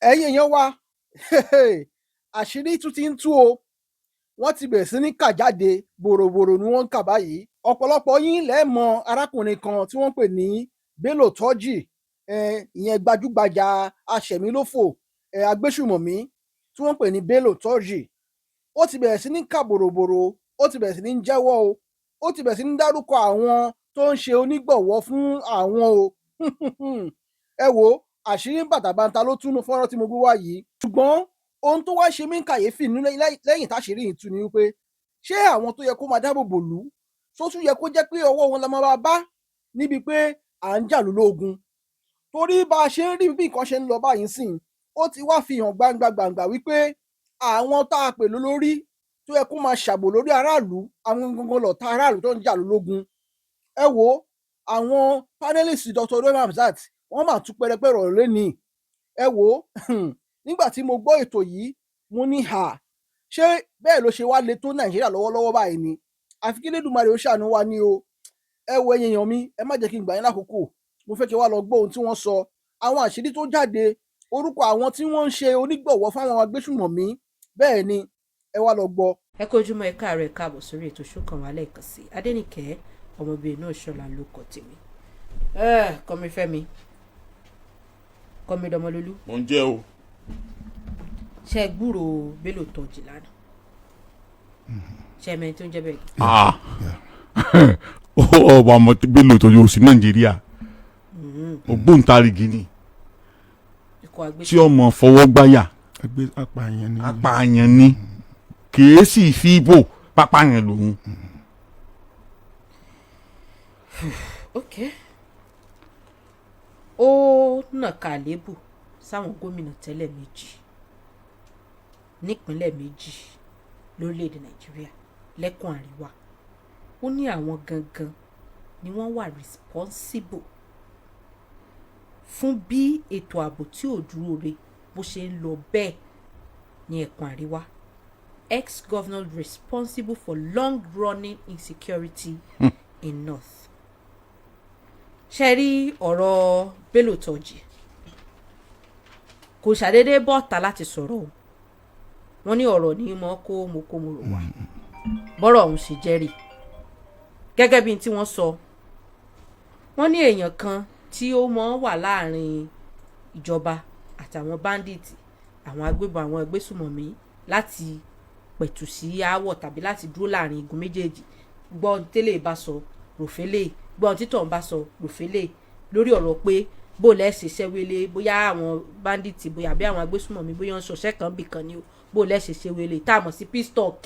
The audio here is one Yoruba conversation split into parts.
ẹ̀yin èèyàn wa àṣírí tún ti ń tú o, wọ́n ti bẹ̀rẹ̀ sí ní kà jáde, bòròbòrò ni wọ́n ń kà báyìí. Ọ̀pọ̀lọpọ̀ yín lẹ mọ̀ arákùnrin kan tí wọ́n ń pè ní Bello Turji, ìyẹn gbajúgbajà aṣẹ̀mílófò agbésùmọ̀mí tí wọ́n ń pè ní Bello Turji. Ó ti bẹ̀rẹ̀ sí ní kà bòròbòrò, ó ti bẹ̀rẹ̀ sí ní jẹ́wọ́ o, ó ti bẹ̀rẹ̀ sí ní dárúkọ àwọn tó ń ṣe onígbọ̀wọ́ fún àwọn o. Ẹ wo àṣírí bàtàbàǹtà ló túnú fọ́nrán tí mo gbé wá yìí. Ṣùgbọ́n ohun tó wá ṣe mí ń kàyéfì lẹ́yìn táṣírí yìí tú ni wípé ṣé àwọn tó yẹ kó máa dáàbò bò lú tó tún yẹ kó jẹ́ pé ọwọ́ wọn la máa bá níbi pé à ń jà lólógun. Torí bá a ṣe ń rí bí nǹkan ṣe ń lọ báyìí sìn, ó ti wá fi hàn gbangba wípé àwọn tá a pè lólórí tó yẹ kó máa ṣàbò lórí aráàlú, àwọn gangan lọ̀tá aráàlú tó ń jà lólógun. Ẹ wo àwọn panelist Dr. Oriyomi Hamzat wọ́n máa tún pẹrẹpẹrẹ ọ̀rọ̀ lẹ́nìí. Ẹ wo nígbà tí mo gbọ́ ètò yìí mo ní ṣé bẹ́ẹ̀ ló ṣe wá le tó Nàìjíríà lọ́wọ́lọ́wọ́ báyìí ni? Àfi kí Elédùmarè ó ṣàánú wa ní o. Ẹ wo ẹ̀yin èèyàn mi, ẹ má jẹ́ kí n gbà yín lákòókò, mo fẹ́ kí wá lọ gbọ́ ohun tí wọ́n sọ, àwọn àṣírí tó jáde, orúkọ àwọn tí wọ́n ń ṣe onígbọ̀wọ́ fáwọn agbésùmọ̀mí, bẹ́ẹ̀ ni ẹ wá lọ gbọ́. Ẹ kú ojúmọ́, ẹ káàárọ̀, ẹ káàbọ̀ sórí ètò Ṣókàn Wá lẹ́ẹ̀kan sí Adénìkẹ́ ọmọbìnrin náà ṣọlá ló kọ tèmi. Kọ́mi Fẹ́mi, Kọ́mi Dọmọlólú. Mo ń jẹ́ o. Ṣé ẹ gbúrò Bello Turji lánàá? Ṣé ẹ mẹ́rin tó ń jẹ́ bẹ́ẹ̀? Ọba ọmọ Bello Turji ò sí Nàìjíríà, ògbóǹtarìgì ni tí ọmọ fọwọ́ gbáyà, apààyàn ni kìí sì fi bò pápáyàn lòun. Okay. Ó nàka àlébù sáwọn gómìnà tẹ́lẹ̀ méjì nípínlẹ̀ méjì lórílẹ̀‐èdè Nàìjíríà lẹ́kùn àríwá. Ó ní àwọn gangan ni wọ́n wà responsible fún bí ètò ààbò tí ò dúró re bó ṣe ń lọ bẹ́ẹ̀ ní ẹkùn àríwá. Ex-governor responsible for long-running insecurity in North. Ṣé rí ọ̀rọ̀ Bello Turji kò ṣàdédé bọ́ta láti sọ̀rọ̀ o. Wọ́n ní ọ̀rọ̀ ní mọ́ kó mo rò wá bọ́rọ̀ ọ̀hún sì jẹ́rìí. Gẹ́gẹ́ bí tí wọ́n sọ, wọ́n ní èèyàn kan tí ó mọ́ wà láàrin ìjọba àtàwọn bandits, àwọn agbébọn, àwọn agbésùmọ̀mí láti pẹ̀tù sí aáwọ̀ tàbí láti dúró láàrin igun méjèèjì. Gbọ́n tẹ́lẹ̀ bá sọ ròfẹ́lẹ̀, gbọ́n títọ̀ bá sọ ròfẹ́lẹ̀ lórí ọ̀rọ̀ pé bó lẹ́sẹ̀ ṣẹ́wélé bóyá àwọn bandits bóyá bí àwọn agbésùmọ̀mí bóyá ń ṣọṣẹ́ kan bì kan ni o, bó lẹ́sẹ̀ ṣẹ́wélé tá a mọ̀ sí peace talk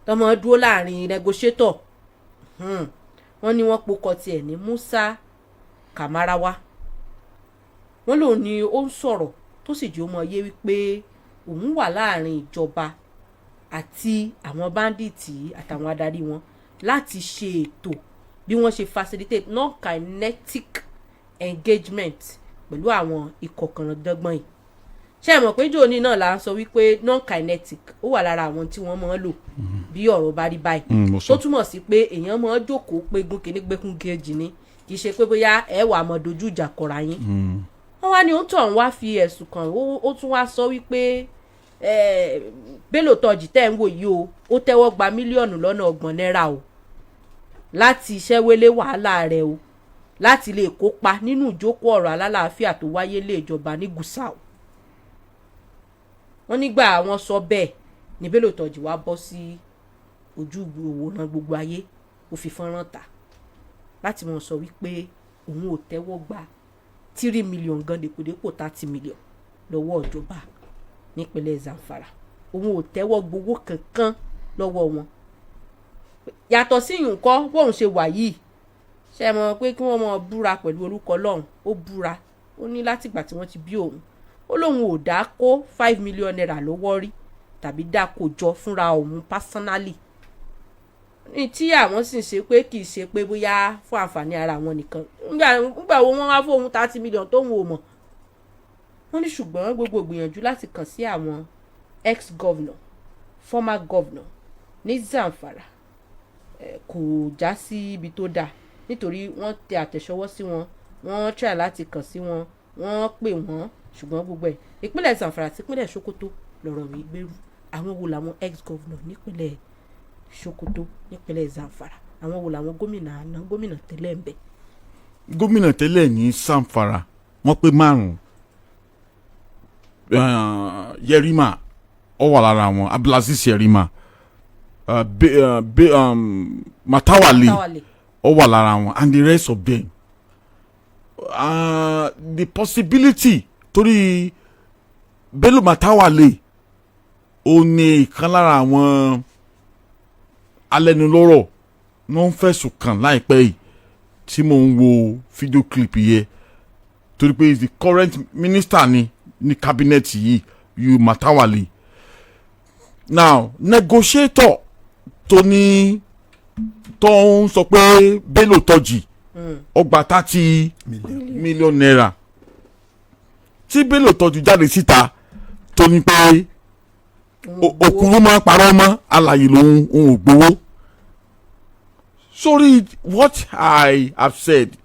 tọmọ dúró láàrin negotiator. Wọ́n ní wọ́n pokọ tiẹ̀ ní Musa Kamarawa. Wọ́n lòun ni ó ń sọ̀rọ̀ tó sì jẹ́ ọmọ yé wípé òun wà láàrin ìjọba àti àwọn bandits àtàwọn adarí wọn láti ṣe ètò bí wọ́n ṣe facilitate non-kinetic engagement pẹ̀lú àwọn ikọ̀ kànáńdọ́gbọ̀n yìí. Ṣé ẹ mọ̀ pé jòní náà là ń sọ wípé non-kinetic ó wà lára àwọn tí wọ́n máa ń lò bí ọ̀rọ̀ bá rí báyìí, tó túmọ̀ sí pé èèyàn máa ń jókòó pé gúnkìní gbẹ́kún kejì ni, kì í ṣe pé bóyá ẹ wà mọ́ dojú ìjà kọra yín. Wọ́n wá ní ó tọ̀ ń wá fi ẹ̀sùn kàn, ó tún wá sọ wípé Bello Turji tẹ́ ń wò yìí o, ó tẹ́wọ́ gba mílíọ̀nù lọ́nà 30 náírà o láti ṣẹ́wélé wàhálà rẹ̀ o, láti lè kópa nínú ìjókòó ọ̀rọ̀ alálàáfíà tó wáyé lé ìjọba ní Gusau. Wọ́n nígbà àwọn sọ bẹ́ẹ̀ ni Bello Turji wá bọ́ sí ojú ìwòran gbogbo ayé, ó fi fọ́nrán ta láti mọ̀ sọ wípé òun ò tẹ́wọ́ gba 3 million gan dèpòdépò 30 million lọ́wọ́ ìjọba nípínlẹ̀ Zamfara. Òun ò tẹ́wọ́ gbowó kankan lọ́wọ́ wọn. Yàtọ̀ sí nǹkan bóun ṣe wà yìí, ṣe mọ̀ pé kí wọ́n mọ̀ búra pẹ̀lú orúkọ Ọlọ́run, ó búra, ó ní látìgbà tí wọ́n ti bí òun, ó lóun ò dá kó 5 million naira lọ́wọ́ rí tàbí dá kó jọ fúnra òun personally. Ní tí àwọn sì ń ṣe pé kì í ṣe pé bóyá fún àǹfààní ara wọn nìkan. Nígbà wo wọ́n wá fóun 30 million tóun ò mọ̀. Wọ́n ní ṣùgbọ́n gbogbo gbìyànjú láti kàn sí àwọn ex-governor, former governor ní Zamfara kò já sí ibi tó dáa, nítorí wọ́n tẹ àtẹ̀ṣọwọ́ sí wọn, wọ́n try láti kàn sí wọn, wọ́n pè wọ́n ṣùgbọ́n gbogbo ẹ̀ ìpínlẹ̀ Zamfara àti ìpínlẹ̀ Sokoto lọ̀rọ̀ mi gbèrú. Àwọn wo làwọn ex-governor nípínlẹ̀ Sokoto nípínlẹ̀ Zamfara, àwọn wo làwọn gómìnà àná gómìnà tẹ́lẹ̀ ń bẹ. gómìnà tẹ́lẹ̀ ní Zamfara wọ́n pé 5. Yerima ó wà lára wọn, Abdulaziz Yerima, Matawale ó wà lára wọn, and the rest of them. The possibility torí Bello Matawale ó ní ìkan lára àwọn alẹ́nulọ́rọ̀ ló ń fẹ̀sùn kàn láìpẹ́ yìí tí mò ń wo fídíò clip yẹ torí pé the current minister ní cabinet yìí yu Matawale. Now negotiator tó ń sọ pé Bello tọ́jì ó gba 30 million naira tí Bello tọ́jú jáde síta tó ní pé òkúrú máa parọ́ mọ́ alàyè lòun òun ò gbowó. Sorry, what I have said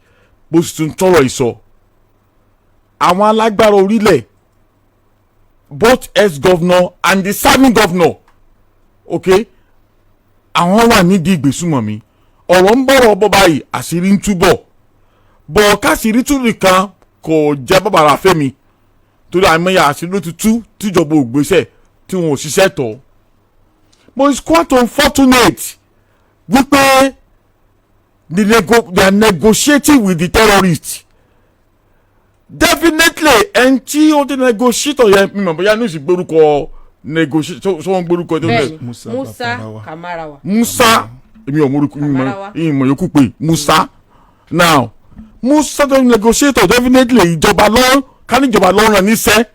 bó sì tún tọrọ ìsọ àwọn alágbára orílẹ̀ both ex-governor and the serving governor, okay, àwọn wà nídìí ìgbésùmọ̀mí. Ọ̀rọ̀ ń bọ̀rọ̀ bọ́ báyìí àṣírí ń túbọ̀ bọ̀ káṣírí tún nìkan kò jẹ́ bàbàrà fẹ́mi torí àìmọye àṣírí ló ti tú tíjọba ògbésẹ̀ tí wọn ò ṣiṣẹ́ tọ̀. But it's quite unfortunate wípé they are negotiating with the terrorists. Definitely ẹn tí ó ti negotiate yẹn mímọ̀ bóyá ní ìsìgbórúkọ negotiate so wọ́n gbórúkọ tó bẹ́ẹ̀ Musa Kamarawa. Musa èmi ò mórúkọ ìmọ̀ yòókù pé Musa. Now Musa tó negotiate definitely ìjọba lọ́wọ́ ká ní ìjọba lọ́wọ́ ràn níṣẹ́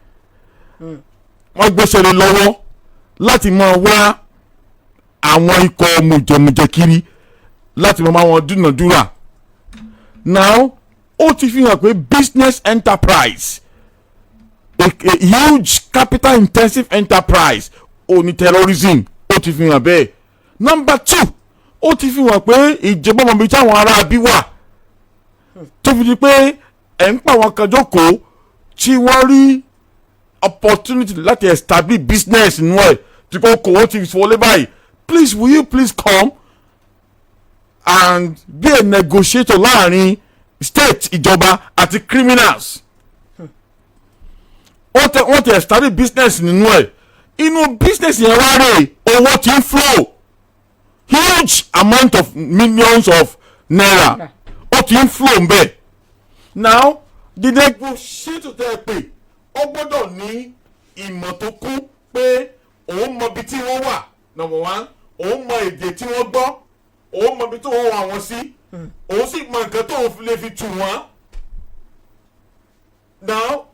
wọ́n gbéṣẹ́ lé lọ́wọ́ láti máa wá àwọn ikọ̀ mùjẹ̀mùjẹ̀ kiri láti máa wọn dúnàdúrà. Now ó ti fi hàn pé business enterprise a huge capital intensive enterprise òní terrorism ó ti fi hàn bẹ́ẹ̀. Number 2 ó ti fi hàn pé ìjọba ọmọ bíi táwọn ará bí wà tó fi di pé ẹ̀ ń pa àwọn kan jókòó tí wọ́n rí opportunity láti establish business nínú ẹ̀ tí kò kò wọ́n ti wọlé báyìí. Please will you please come and be a negotiator láàrin state ìjọba àti criminals. wọ́n ti establish business nínú ẹ̀ inú business yẹn wá rè owó ti ń flow huge amount of millions of naira ó ti ń flow mbẹ̀. Now the negotiator tẹ́ ẹ pé ó gbọ́dọ̀ ní ìmọ̀ tó kún pé òun mọ ibi tí wọ́n wà number 1 òun mọ èdè tí wọ́n gbọ́ òun mọ ibi tí wọ́n wà wọ́n sí òun sì mọ nǹkan tó òun lè fi tù wọ́n. Now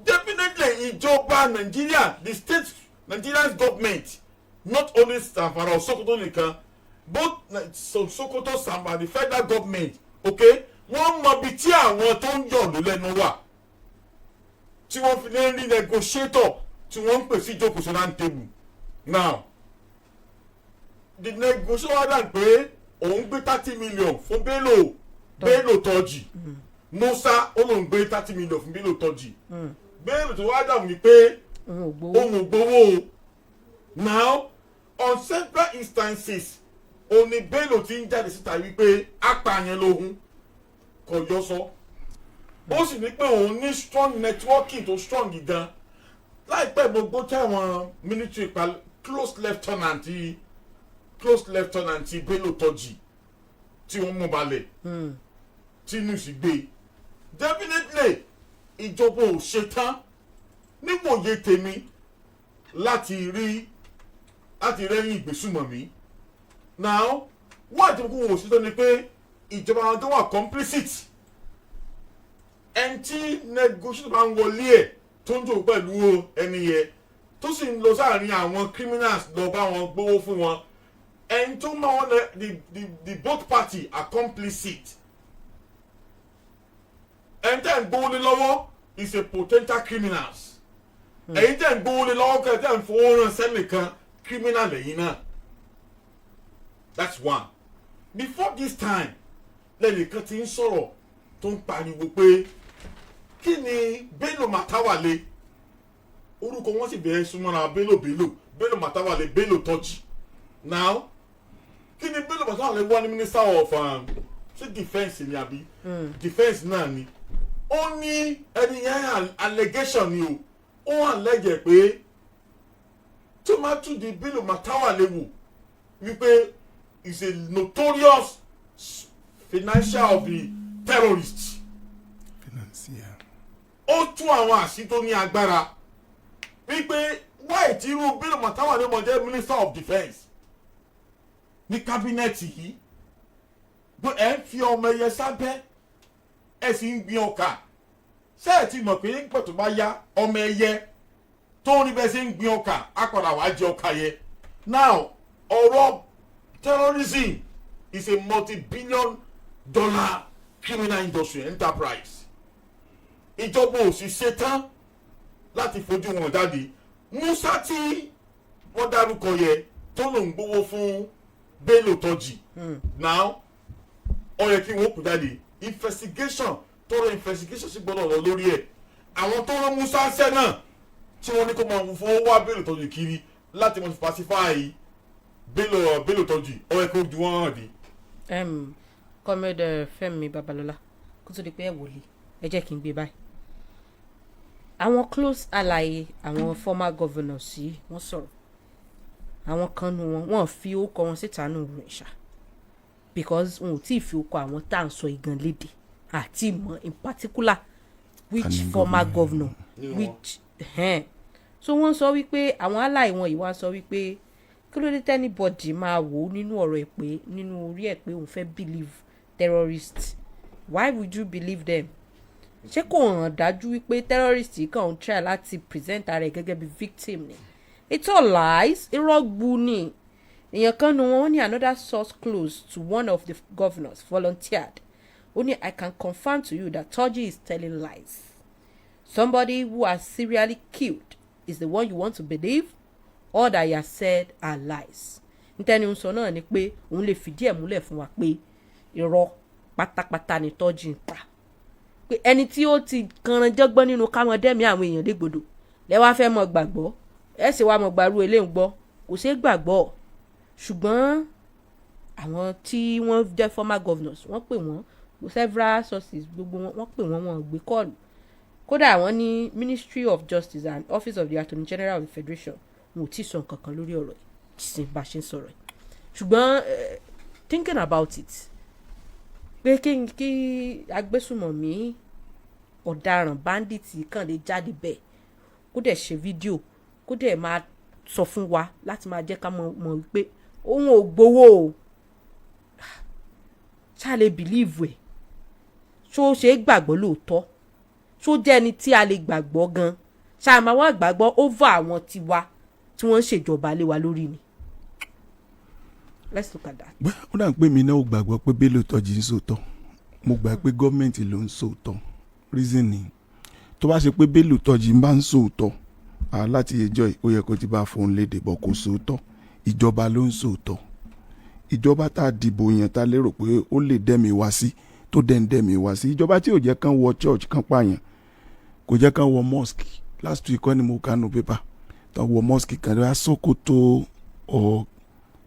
definitely ìjọba Nigeria the state Nigerian government not only Zamfara or Sokoto nìkan both Sokoto Zamfara the federal government okay wọ́n mọ ibi tí àwọn tó ń yọ̀ ló lẹ́nu wà tí wọ́n fi lè rí negotiator tí wọ́n ń pè sí ìjókòó sí round table. Now the negotiator wá dàn pé òun gbé 30 million fún Bello tọ́jì Musa ó lóun gbé 30 million fún Bello tọ́jì Bello tó wá dàn ní pé òun ò gbowó. Now on several instances òní Bello ti ń jáde síta wípé apààyàn lòun kò yọ sọ ó sì ní pé òun ní strong networking tó strong gan. Láìpẹ́ gbogbo tí àwọn military pa close lieutenant Bello tọ́jì tí wọ́n mú balẹ̀ tí inú sì gbé. Definitely ìjọba ò ṣetán níwòye tèmi láti rẹ́yìn ìgbésùmọ̀mí. Now wọ́n àti gbogbo wọn ò ṣetán ni pé ìjọba àwọn tó wà complicit ẹni tí negotiation bá ń wọlé ẹ̀ tó ń jò pẹ̀lú ẹni yẹn tó sì ń lọ sáàrin àwọn criminals lọ bá wọn gbowó fún wọn ẹni tó máa wọn the both party are complicit ẹni tẹ́ ń gbowó lé lọ́wọ́ is a potential criminals ẹ̀yin tẹ́ ń gbowó lé lọ́wọ́ kẹ́ tẹ́ ń fowó rán sẹ́nìkan criminal lẹ́yìn náà. That's one. Before this time lẹ́nìkan ti ń sọ̀rọ̀ tó ń pariwo pé kí ni Bello Matawalle orúkọ wọn sì bẹ̀rẹ̀ súnmọ́ra Bello Matawalle Bello Turji now kí ni Bello Matawalle wá ní minister of ṣé defence ni àbí defence náà ni ó ní ẹni yẹn allegation ni o ó allege pé tó máa tún di Bello Matawalle wò wípé is a notorious financier of the terrorists. Ó tún àwọn àṣì tó ní agbára wípé wáì tí irú Bello Matawalle mọ̀ jẹ́ minister of defence ní kábínẹ̀tì yìí ẹ̀ ń fi ọmọ ẹyẹ sábẹ́ ẹ̀ sì ń gbin ọkà ṣé ẹ̀ ti mọ̀ pé nígbà tó bá yá ọmọ ẹyẹ tó ní bẹ́ẹ̀ ṣe ń gbin ọkà á padà wá jẹ ọkà yẹn. Now ọ̀rọ̀ terrorism is a multi-billion-dollar criminal industry enterprise. Ìjọba ò sì ṣetán láti fojú wọn jáde. Musa tí wọ́n dárúkọ yẹ tó lòún gbowó fún Bello Turji. Now ó yẹ kí wọ́n kú jáde investigation sì gbọ́dọ̀ lọ lórí ẹ̀. Àwọn tó rán Musa ṣẹ́ náà tí wọ́n ní kó máa fowó wá Bello Turji kiri láti mọ̀ pacify Bello Turji ó yẹ kó ju wọ́n hàn dé. Comrade Fẹ́mi Babalọ́lá kó tó di pé ẹ wòlé ẹ jẹ́ kí n gbé báyìí. Àwọn close ally àwọn former governors yìí wọ́n sọ̀rọ̀ àwọn kan nu wọn fi orúkọ wọn síta nù rẹ̀ ṣá because wọn ò tí ì fi orúkọ àwọn tá à ń sọ ìgàn lédè àti ìmọ̀ in particular which former governor which so wọ́n sọ wípé àwọn ally wọn yìí wá sọ wípé kí ló dé tẹ́nibọ̀dì máa wò ó nínú ọ̀rọ̀ ẹ̀ pé nínú orí ẹ̀ pé òun fẹ́ believe terrorists. Why would you believe them? Ṣé kò hàn dájú wípé terrorist kàn ń try láti present ara ẹ̀ gẹ́gẹ́ bí victim ni? It's all lies. Irọ́ gbu ni. Èèyàn kan nu wọn ní another source close to one of the governors volunteered. Ó ní I can confirm to you that Turji is telling lies. Somebody who has serially killed is the one you want to believe? All that he has said are lies. Ntẹ́ni ń sọ náà ni pé òun lè fìdí ẹ̀ múlẹ̀ fún wa pé irọ́ pátápátá ni Turji ń pa. Pé ẹni tí ó ti kanran jẹ́gbọ́n nínú káwọn dẹ́mi àwọn èèyàn légbodò lẹ́wà fẹ́ mọ̀ gbàgbọ́ ẹ sì wá mọ̀ gbàrú eléyìí gbọ́ kò ṣeé gbàgbọ́. Ṣùgbọ́n àwọn tí wọ́n jẹ́ former governors wọ́n pè wọ́n several sources gbogbo wọ́n pè wọ́n gbé kọ́ọ̀lù. Kódà wọ́n ní Ministry of Justice and Office of the Attorney General of the Federation wọn ò tí ì sọ nǹkan kan lórí ọ̀rọ̀ yìí tí bá ṣe ń sọ̀rọ̀ yìí. Ṣùgbọ́n thinking about it pé kí agbésùmọ̀mí ọ̀daràn bandits kàn lè jáde bẹ́ẹ̀ kó dẹ̀ ṣe fídíò kó dẹ̀ máa sọ fún wa láti máa jẹ́ ká mọ̀ wípé òun ò gbowó o ṣá lè believe ẹ̀ ṣó ṣe é gbàgbọ́ lóòótọ́ ṣó jẹ́ ẹni tí a lè gbàgbọ́ gan ṣá máa wá gbàgbọ́ over àwọn tiwa tí wọ́n ń ṣèjọba lé wa lórí ni. Let's look at that. Ó dà pé mi náà ò gbàgbọ́ pé Bello Turji ń sòótọ́ mo gbà pé gọ́ọ̀mẹ̀ntì ló ń sòótọ́ reason ni tó bá ṣe pé Bello Turji ń bá ń sòótọ́ láti ẹjọ́ ó yẹ kó ti bá fóun léde bọ̀ kó sòótọ́ ìjọba ló ń sòótọ́ ìjọba tá a dìbò yẹn tá a lérò pé ó lè dẹ́mi wá sí tó dẹ́mi wá sí ìjọba tí ò jẹ́ kán wọ church kán pààyàn kò jẹ́ kán wọ mosque last week wọ́n ní mo kánú pépà tán wọ mosque kan lọ́wọ́ Sókótó or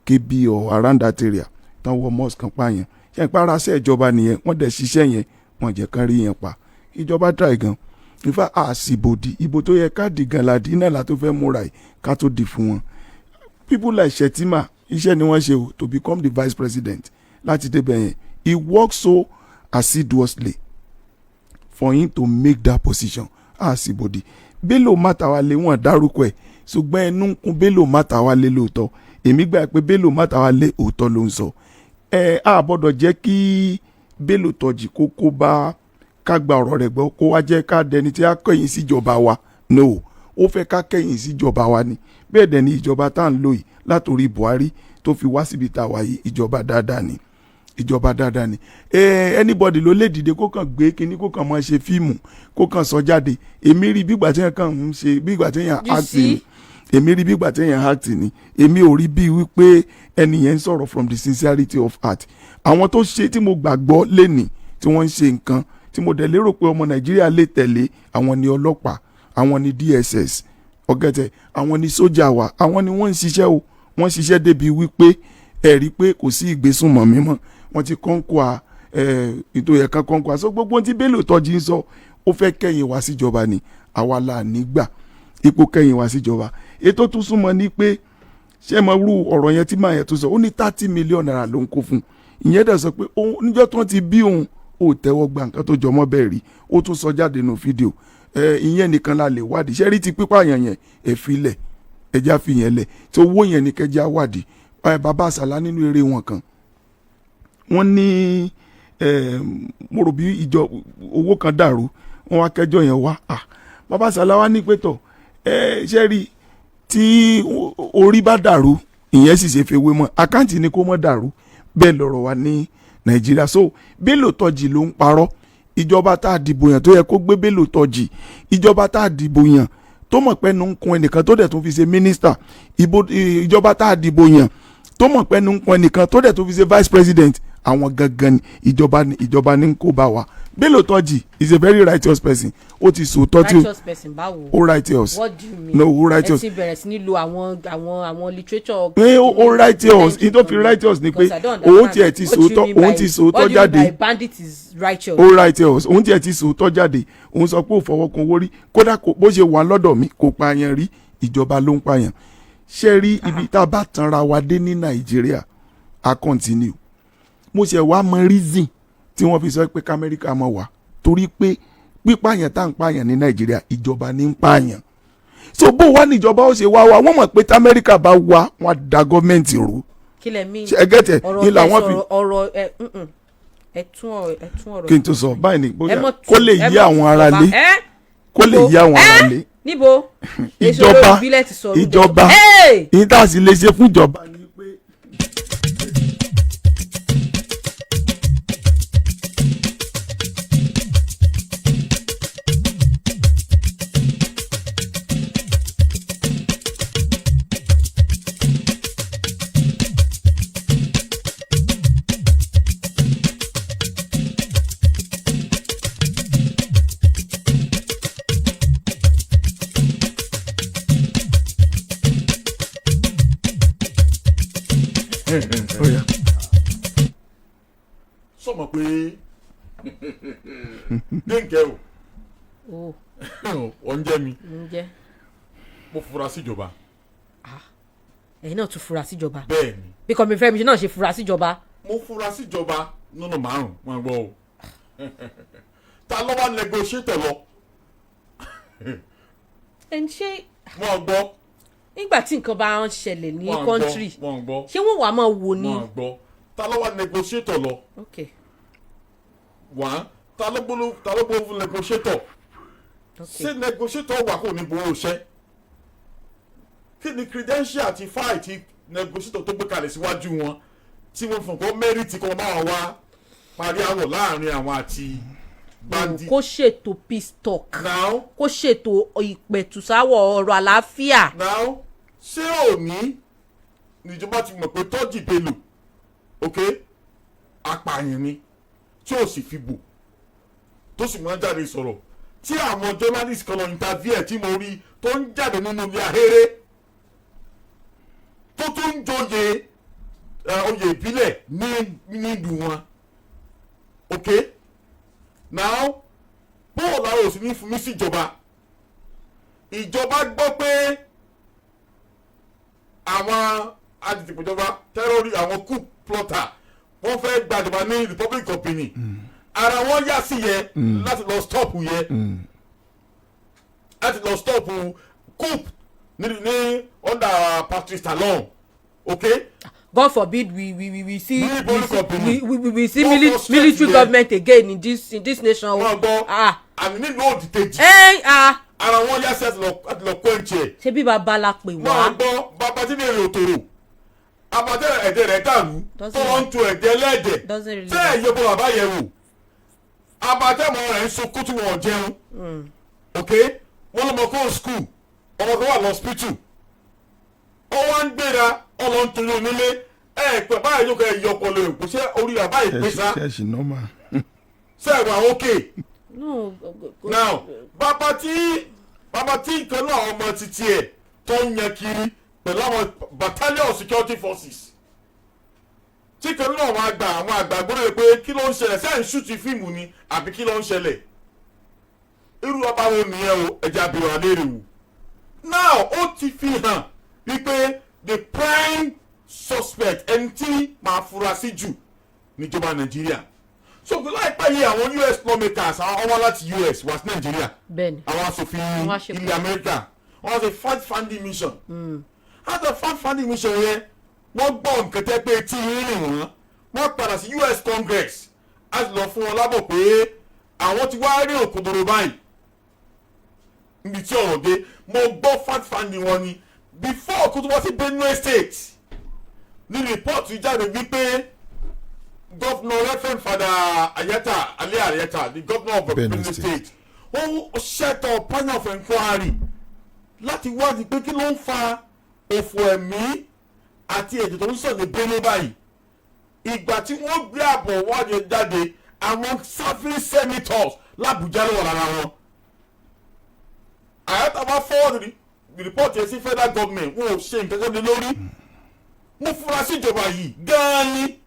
KB or around that area tán wọ mosque kan pààyàn ṣe ń para sí ìjọba nìyẹn wọ́n dẹ̀ ṣiṣẹ́ yẹn wọ́n jẹ́ kán rí yẹn pa ìjọba try gan nífà àṣìbòdì ìbò tó yẹ ká di gan ládì náà la tó fẹ́ múra yìí ká tó di fún wọn people like Shettima iṣẹ́ ni wọ́n ṣe o to become the vice president láti débẹ̀ yẹn he worked so assiduously for him to make that position àṣìbòdì Bello Matawalle wọn dárúkọ ẹ̀ ṣùgbọ́n ẹnu ń kún Bello Matawalle lóòótọ́ èmi gbà pé Bello Matawalle òótọ́ ló ń sọ a gbọ́dọ̀ jẹ́ kí Bello Turji kó bá ká gba ọ̀rọ̀ rẹ̀ gbọ́ kó wá jẹ́ ká dẹni tí a kẹ́yìn síjọba wa no ó fẹ́ ká kẹ́yìn síjọba wa ni bẹ́ẹ̀ dẹ̀ ni ìjọba tá à ń lò yìí látòrí Buhari tó fi wá síbi tá a wà yìí ìjọba dáadáa ni anybody ló lè dìde kó kàn gbé kinní kó kàn máa ṣe fíìmù kó kàn sọ jáde èmi rí bígbà tí yẹn kàn ń ṣe bígbà tí yẹn acting èmi rí bígbà tí yẹn acting ni èmi ò rí bí wípé ẹni yẹn ń sọ̀rọ̀ from the sincerity of heart àwọn tó ṣe tí mo gbàgbọ́ lẹ́nìí tí wọ́n ń ṣe nǹkan tí mo dẹ̀ lérò pé ọmọ Nàìjíríà lè tẹ̀lé, àwọn ni ọlọ́pàá, àwọn ni DSS ọ̀gẹ̀tẹ̀, àwọn ni sójà wa, àwọn ni wọ́n ń ṣiṣẹ́ o, wọ́n ṣiṣẹ́ débi wípé ẹ̀rí pé kò sí ìgbésùnmọ̀mí mọ́, wọ́n ti kọ́ńkọ́ ètò ẹ̀ka kọ́ńkọ́ so gbogbo tí Bello Turji ń sọ ó fẹ́ kẹ́yìn wá síjọba ni àwa là nígbà ipò kẹ́yìn wá síjọba. Ètò tún súnmọ́ ni pé ṣé mo rú ọ̀rọ̀ yẹn tí màá yẹn tún sọ ó ní 30 million naira ló ń kó fún ìyẹn dẹ̀ sọ pé níjọ́ tí wọ́n ti bí òun ó tẹ́wọ́ gba nǹkan tó jọmọ́ bẹ́ẹ̀ rí, ó tún sọ jáde nínú fídíò ìyẹn nìkan la lè wádìí ṣẹ́rí ti pípààyàn yẹn ẹ̀fílẹ̀ ẹja fi yẹn lẹ̀ tí owó yẹn ní kẹjá wádìí. Bàbá àsàlá nínú eré wọn kan wọ́n ní mo rò bí owó kan dàrú wọ́n wá kẹjọ yẹn wá bàbá àsàlá wá ní pẹ́tọ̀ ṣẹ́rí tí orí bá dàrú ìyẹn sì ṣe fewé mọ́ àkáǹtì ni kó mọ́ dàrú bẹ́ẹ̀ lọ́rọ̀ wa ní Nàìjíríà. So Bello Turji ló ń parọ́, ìjọba tá a dìbò yàn tó yẹ kó gbé Bello Turji, ìjọba tá a dìbò yàn tó mọ̀ pé nu ń kun ẹnìkan tó dẹ̀ tún fi ṣe mínísítà, ìjọba tá a dìbò yàn tó mọ̀ pé nu ń kun ẹnìkan tó dẹ̀ tún fi ṣe vice president, àwọn gangan ìjọba ní kó bá wa. Bello Turji is a very righteous person. Ó ti sòótọ́ tí righteous person báwo. Ó righteous. What do you mean? No, ó righteous. ẹ ti bẹ̀rẹ̀ sí ní lo àwọn literature. Ó righteous. Ní tó fi righteous ni pé òun tiẹ̀ ti sòótọ́ jáde. What do you mean by bandit is righteous? Ó righteous. Òun tiẹ̀ ti sòótọ́ jáde. Òun sọ pé ó fọwọ́ kan owó rí. Kódà bó ṣe wà lọ́dọ̀ mi kò pààyàn rí, ìjọba ló ń pààyàn. Ṣé rí ibi tá a bá tanra wa dé ní Nàìjíríà a continue. Mo ṣe wá mọ reason tí wọ́n fi sọ pé k'Amẹ́ríkà mọ̀ wá torí pé pípààyàn tá à ń pààyàn ní Nàìjíríà ìjọba ní ń pààyàn. So bó wá níjọba ó ṣe wá wa wọ́n mọ̀ pé t'Amẹ́ríkà bá wá wọn á da gọ́ọ̀mẹ̀ntì rú. Kí lẹ mí ẹgẹ́tẹ̀ ní làwọn fi ọ̀rọ̀ ẹ̀tún ọ̀rọ̀ kí n tó sọ báyìí ni bóyá kó lè yí àwọn ará lé kó lè yí àwọn ará lé. Níbo ìjọba ìyí tá a sì lè ṣe fún ìjọba ni pé. Sọmọ pé dénkẹ́ o ọ̀ ń jẹ́ mi mo fura síjọba. ẹ̀yin náà tún fura síjọba. Bẹ́ẹ̀ni. bí Kọ́mi-Fẹ́mi náà ṣe fura síjọba. Mo fura síjọba nínú márùn wọn gbọ́ o ta ló wá negotiate lọ. ẹ̀ ń ṣe. Wọ́n gbọ́. nígbà tí nǹkan bá ń ṣẹlẹ̀ ní kọ́ńtírì wọ́n gbọ́. ṣé wọ́n wàá máa wò ni. Wọ́n gbọ́. Ta ló wá negotiate lọ. Okay. Wọ́n ta ló gbọ́ fún negotiator. Ṣé negotiator wà kò ní gbowó iṣẹ́? Kí ni credential àti file tí negotiator tó gbé kalẹ̀ síwájú wọn tí wọ́n fún kó mẹ́rìtì kó máa wá parí àwọ̀ láàrin àwọn àti bandit. Kó ṣètò peace talk. Now. Kó ṣètò ìpẹ̀tùsáwọ̀ ọ̀rọ̀ àlàáfíà. Now ṣé òní níjọba ti mọ̀ pé Turji Bello apààyàn ni tí ò sì fi bò tó sì máa jáde sọ̀rọ̀ tí àwọn journalist kan lọ interview tí mo rí tó ń jáde nínú ilé ahéré tó tún ń joyè oyè ìbílẹ̀ ní ìlú wọn. Now bóòlù àwọn òsì ní fún mi síjọba ìjọba gbọ́ pé àwọn adìtìpọ̀jọba tẹ́rọ̀rì àwọn coup plotter wọ́n fẹ́ gbàjọba ní Republic of Benin ara wọn yá sí yẹn láti lọ stop yẹn láti lọ stop coup ní under Patrice Talon. God forbid we see military government again in this nation. wọ́n gbọ́ àmì nílùú òdì kejì ara wọn yá sí láti lọ kó ẹ̀jẹ̀. ṣé bí bàbá la pè wá. wọ́n gbọ́ bàbá tí ní èrè òtòrò àbàtẹ ẹ̀jẹ̀ rẹ̀ dàrú tó ń tu ẹ̀jẹ̀ lẹ́ẹ̀jẹ̀ tẹ́ ẹ̀ yẹ bọ́ bàbá yẹn wò àbàtẹ ọmọ rẹ̀ ń sunkún tí wọ́n jẹun wọ́n lọ́mọ kó skul ọmọ tó wà lọ́spítù ó wá ń gbéra ọmọ ń torí onílé pẹ̀ báyìí yóò kẹ́ ẹ̀yọ ọpọlọ èkó ṣé orí bàbá yìí pé sá. sẹ́wà okay. No, now bàbá tí ìkànnì àwọn ọmọ títí ẹ̀ tó ń yan kiri pẹ̀lú àwọn battalion security forces tí ìkànnì àwọn àgbà gbọ́dọ̀ pé kí ló ń ṣẹlẹ̀ sẹ́yìn ṣùtì fíìmù ni àbí kí ló ń ṣẹlẹ̀ irú ọba wo nìyẹn o ẹja abirùn adéèrè wò now ó ti fi hàn wípé the prime suspect ẹni tí màá fura sí jù níjọba nàìjíríà so kò láìpẹ́ yìí àwọn US lawmakers àwọn ọmọ láti US wá sí nàìjíríà àwọn asòfin ilẹ̀ amẹ́ríkà wọ́n ṣe fact finding mission after fact finding mission yẹn wọ́n gbọ́ nǹkan tẹ́ pé tí rìn wọ́n padà sí US Congress á lọ fún wọn lábọ̀ pé àwọn ti wá rí òkodoro báyìí níbi tí ọ̀rọ̀ dé mo gbọ́ fact finding wọn ni before kó tó wá sí Benue State ní report jáde wípé governor Reverend Father Ayeta Ali Ayeta the governor of Benue State ó set up panel of inquiry láti wádìí pé kí ló ń fa òfò ẹ̀mí àti èdè tó ń sọ ní Benue báyìí ìgbà tí wọ́n gbé àbọ̀ wádìí jáde àwọn serving senators l'Abuja ló wà lára wọn Ayeta bá forward the report yẹn sí federal government wọn ò ṣe nǹkan kan lórí mo fura sí ìjọba yìí gan-an ni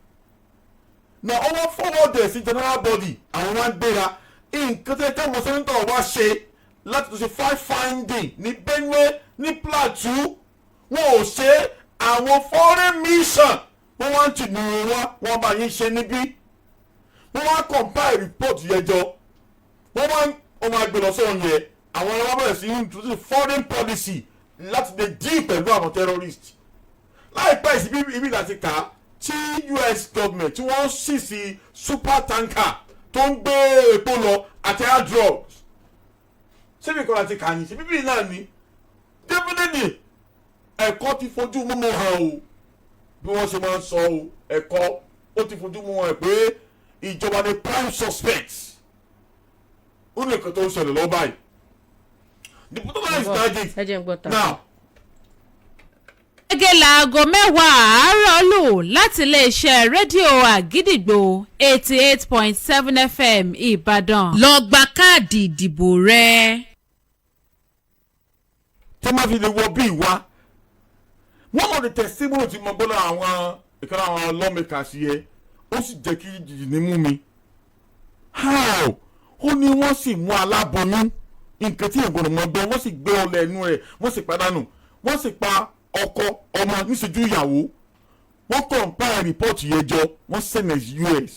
na ọwọ́ forward ẹ̀ sí general body àwọn wá ń gbéra nǹkan tẹ́ káwọn senator wá ṣe láti tó ṣe fact finding ní Benue ní Plateau wọn ò ṣe àwọn foreign mission wọ́n wá ń tì nù wọ́n bá yín ṣe níbí wọ́n wá compile report yẹn jọ wọ́n máa gbé lọ sọ́run yẹn àwọn ọlọ́wọ́ bẹ̀rẹ̀ sí introduce foreign policy láti lè deal pẹ̀lú àwọn terrorists láìpẹ́ ìsibí ibi láti kà á tí US government tí wọ́n sì sí super tanker tó ń gbé epo lọ àti hard drugs síbi kan láti kà á ní sí bíbí náà ni definitely ẹ̀kọ́ ti fojú mímú hàn o bí wọ́n ṣe máa ń sọ o ẹ̀kọ́ ó ti fojú mímú hàn pé ìjọba ni prime suspect ó ní nǹkan tó ń ṣẹlẹ̀ lọ́wọ́ báyìí the bottom is tragic now. gẹ́gẹ́ láago 10 àárọ̀ lù láti iléeṣẹ́ rédíò àgídìgbò 88.7 FM Ìbàdàn lọ gba káàdì ìdìbò rẹ. tí wọ́n fi lè wọ bí ìwá one of the testimony tí mo gbọ́dọ̀ àwọn ìkànnì àwọn lawmakers yẹ ó sì jẹ́ kí jìjì ní mú mi how ó ní wọ́n sì mú aláboyún nǹkan tí ìgbọ̀nà mọ́ gbọ́ wọ́n sì gbé ọlẹ̀ ẹnu rẹ̀ wọ́n sì pàdánù wọ́n sì pa ọkọ ọmọ níṣojú ìyàwó wọ́n compile report yẹn jọ wọ́n send US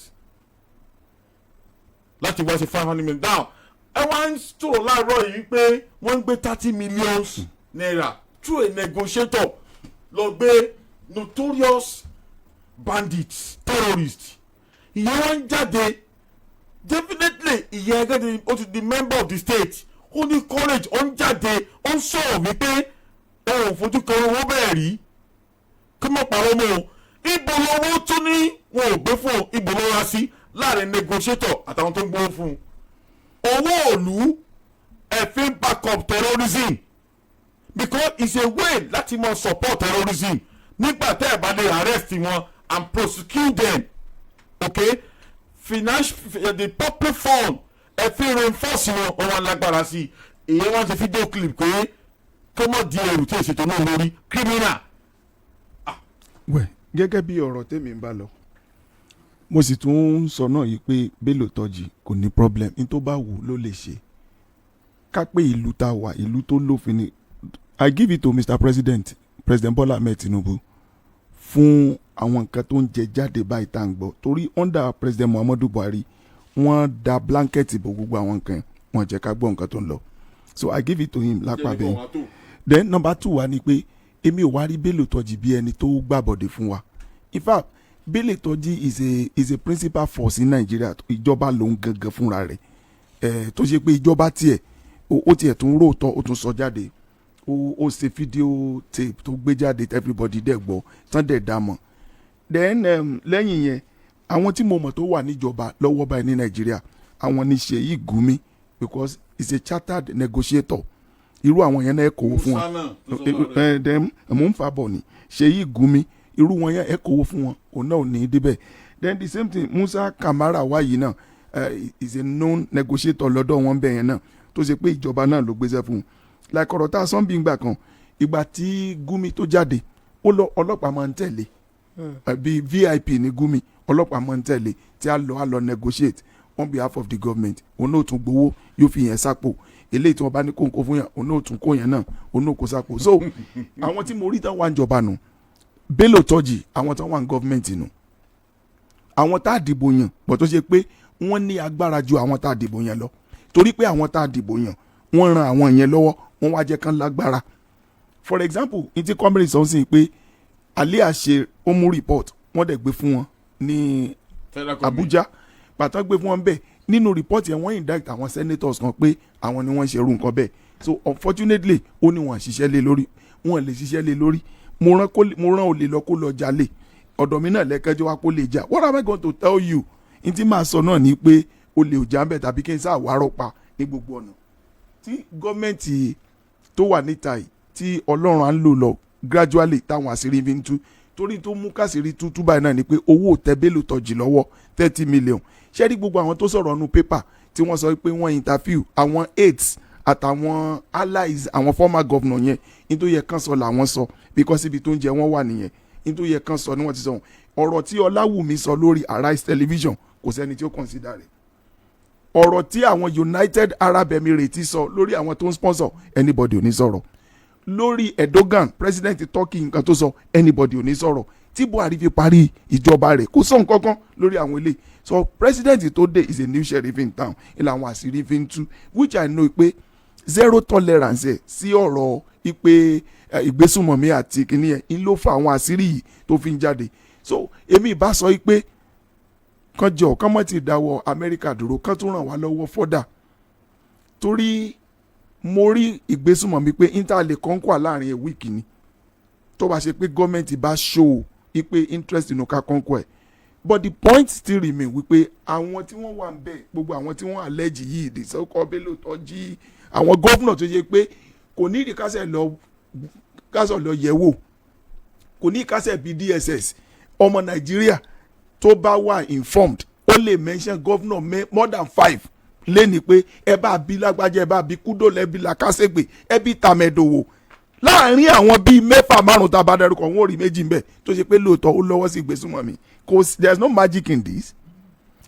láti wá sí 500 million down ẹ wá ń sọ̀rọ̀ láàárọ̀ yìí pé wọ́n ń gbé 30 million naira through a negotiator lọ gbé notorious bandits terrorists ìyẹn wá ń jáde definitely ìyẹn gẹ́gẹ́ ó ti di member of the state ó ní courage ó ń jáde ó ń sọ̀rọ̀ wípé ẹ ò fojú kan owó bẹ́ẹ̀ rí kí wọ́n parọ́ mọ́ o ibo lọ́wọ́ tó ní wọn ò gbé fún ibo lọ́wọ́ sí láàrin negotiator àtàwọn tó ń gbówó fún owó òlu ẹ̀fín back up terrorism because it's a way láti mọ support terrorism nígbà tẹ́ ẹ̀ bá lè arrest wọn and prosecute them okay the public fund ẹ̀fín reinforce wọn wọn lágbára sí i èyí wọn ti fídíò clip pé kó mọ̀ di ẹrù tí èsì tó náà lórí criminal. wẹ̀ gẹ́gẹ́ bí ọ̀rọ̀ tèmi ń bá lọ mo sì tún ń sọ náà yìí pé Bello Turji kò ní problem ní tó bá wù ló lè ṣe ká pé ìlú tá a wà ìlú tó lófin ni I give it to Mr. President Bola Ahmed Tinubu fún àwọn nǹkan tó ń jẹ jáde báyìí tá à ń gbọ́ torí under President Muhammadu Buhari wọ́n da blanket bò gbogbo àwọn nǹkan wọ́n jẹ́ ká gbọ́ nǹkan tó ń lọ so I give it to him lápá bẹ́ẹ̀ then number 2 wa ni pé èmi ò wá rí Bello Turji bí ẹni tó gbàbọ̀dé fún wa in fact Bello Turji is a principal force in Nigeria ìjọba lòun gangan fúnra rẹ̀ tó ṣe pé ìjọba tiẹ̀ ó tiẹ̀ tún róòtọ́ ó tún sọ jáde ó ṣe fídíò tape tó gbé jáde everybody dẹ̀ gbọ́ tán dẹ̀ dá mọ̀ then lẹ́yìn yẹn àwọn tí mo mọ̀ tó wà níjọba lọ́wọ́ báyìí ní Nàìjíríà àwọn ni Ṣèyí Gumi because he's a chartered negotiator irú àwọn yẹn náà ẹ kówó fún wọn then mo ń fa bọ̀ ni Ṣèyí Gumi irú wọn yẹn ẹ kówó fún wọn òun náà ò ní í débẹ̀ then the same thing Musa Kamara wáyé náà is a known negotiator lọ́dọ̀ wọn bẹ́ẹ̀ yẹn náà tó ṣe pé ìjọba náà ló gbéṣẹ́ fún un like ọ̀rọ̀ tá a sọ́n bí ìgbà kan ìgbà tí Gumi tó jáde ọlọ́pàá máa ń tẹ̀lé bí VIP ní Gumi ọlọ́pàá máa ń tẹ̀lé tí a lọ negotiate on behalf of the government òun náà tún gbowó yóò fi yẹn sápò eléyìí tí wọ́n bá ní kó ń kó fún yàn òun náà tún kó yẹn náà òun náà kó sápò so àwọn tí mo rí tán wà ń jọba nù Bello Turji àwọn tán wà ń gọ́fìmẹ̀ntì nù àwọn tá a dìbò yàn bọ̀ tó ṣe pé wọ́n ní agbára ju àwọn tá a dìbò yàn lọ torí pé àwọn tá a dìbò yàn wọ́n ran àwọn yẹn lọ́wọ́ wọ́n wá jẹ́ kán lágbára for example ní tí comrade sọ sí pé alẹ́ àṣẹ ó mú report wọ́n dẹ̀ gbé fún wọn ní Abuja pàtàkì gbé fún wọn bẹ́ẹ̀ nínú report yẹn wọ́n indict àwọn senators kan pé àwọn ni wọ́n ṣerú nǹkan bẹ́ẹ̀ so unfortunately ó ní wọ́n ṣiṣẹ́ lé lórí wọ́n lè ṣiṣẹ́ lé lórí mo rán olè lọ kó lọ jalè ọ̀dọ̀ mi náà lẹ́kẹ́jọ́ wá kó lè jà what am I going to tell you n tí màá sọ náà ni pé olè ò jà ń bẹ̀ tàbí kí n sá àwárọ̀ pa ní gbogbo ọ̀nà tí gọ́ọ̀mẹ̀ntì tó wà níta yìí tí Ọlọ́run à ń lò lọ gradually táwọn àṣírí fi ń tú torí tó mú káṣírí tútú báyìí náà ni pé owó tẹ Bello Turji lọ́wọ́ 30 million ṣé rí gbogbo àwọn tó sọ̀rọ̀ nu pépà tí wọ́n sọ pé wọ́n interview àwọn aides àtàwọn allies àwọn former governor yẹn ní tó yẹ kán sọ làwọn sọ because ibi tó ń jẹ wọ́n wà nìyẹn ní tó yẹ kán sọ ni wọ́n ti sọ ọ̀rọ̀ tí Ọláwùmí sọ lórí Arise television kò sẹ́ni tí ó consider rẹ̀ ọ̀rọ̀ tí àwọn United Arab Emirates sọ lórí àwọn tó ń sponsor anybody ò ní sọ̀rọ̀ lórí Erdogan president Turkey nǹkan tó sọ anybody ò ní sọ̀rọ̀ tí Buhari fi parí ìjọba rẹ̀ kò sọ nǹkan kan lórí àwọn eléyìí so president tó dé is a new sheriff in town ilé àwọn àṣírí fi ń tú which I know pé zero tolerance sí ọ̀rọ̀ ipe ìgbésùnmọ̀mí àti kìnìyẹn ń ló fa àwọn àṣírí yìí tó fi ń jáde so èmi ìbá sọ pé kán jọ kán mọ̀ ti dáwọ́ Amẹ́ríkà dúró kán tún ràn wá lọ́wọ́ fọ́dà torí mo rí ìgbésùnmọ̀mí pé inter kọ́ńkọ́ láàrin wíìkì ni tó bá ṣe pé gọ́ọ̀mẹ̀ntì bá show ipe interest inú ká kọ́ńkọ́ ẹ̀ but the point still remain wípé àwọn tí wọ́n wà ń bẹ̀ gbogbo àwọn tí wọ́n allege yìí the so-called Bello Turji àwọn gọ́fúnà tó yẹ pé kò ní ìdí kásẹ̀ lọ yẹ̀ wò kò ní kásẹ̀ bí DSS ọmọ Nàìjíríà tó bá wà informed ó lè mention gọ́fúnà more than 5 lẹ́ni pé ẹ bá bí lágbájá ẹ bá bí kúdò lẹ́bí làkàṣègbè ẹ bí tàmẹ̀dòwò láàrin àwọn bíi 4-5 tá a bá dárúkọ wọn ò rí méjì ńbẹ tó ṣe pé lóòótọ́ ó lọ́wọ́ sí ìgbésùnmọ̀mí kò there is no magic in this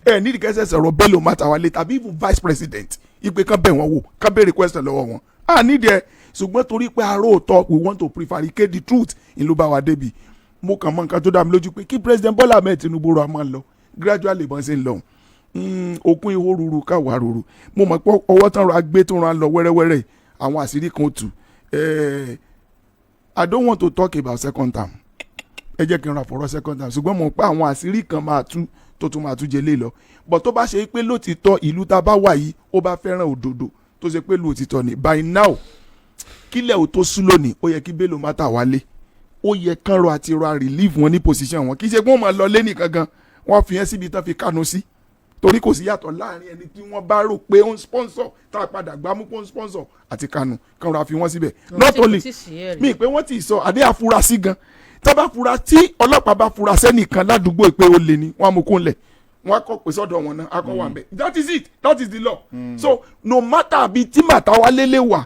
ẹ nídìí kẹsẹ̀ sọ̀rọ̀ Bello Matawalle tàbí even vice president ìpè kan bẹ̀ wọ́n wò kan béèrè question lọ́wọ́ wọn à nídìí ẹ ṣùgbọ́n torí pé aróòtọ́ we want to prevaricate the truth ìlú bá wa débi mo kàn mọ nǹkan tó dá mi lójú pé kí president Bola Ahmed Tinubu rọ máa ń lọ gradually bọ́n ṣe ń lọ okun ihò ruru káwa ruru mo mọ̀ pé ọwọ́ tán ra gbé tó ra lọ wẹ́rẹ́wẹ́rẹ́ àwọn àṣírí kan tù I don't want to talk about second term ẹ jẹ́ kí n ra fọ̀rọ̀ second term ṣùgbọ́n mo pa àwọn àṣírí kan máa tú tó tún máa tún jẹ lé lọ but tó bá ṣe pé lótìtọ́ ìlú tá a bá wà yìí ó bá fẹ́ràn òdodo tó ṣe pé lótìtọ́ ni by now kílẹ̀ ò tó sú lónìí ó yẹ kí Bello Matawalle ó yẹ kán rọ àti rọ relieve wọn ní position wọn kì í ṣe pé wọ́n máa lọ lé nìkan gan wọ́n fi yẹn síbi tán fi Kánú sí torí kò sí yàtọ̀ láàrin ẹni tí wọ́n bá rò pé ó ń sponsor tá a padà gbámú pé ó ń sponsor àti Kánú kán rọ àfi wọ́n síbẹ̀ not only mi pé wọ́n ti sọ àdé àfurasí gan tá bá fura tí ọlọ́pàá bá fura sẹ́nìkan ládùúgbò pé ó lè ní wọ́n á mú kún lẹ̀ wọ́n á kọ́ pé sọ́dọ̀ wọn náà á kọ́ wà ń bẹ̀ that is it that is the law so no matter bí tí Matawalle lè wà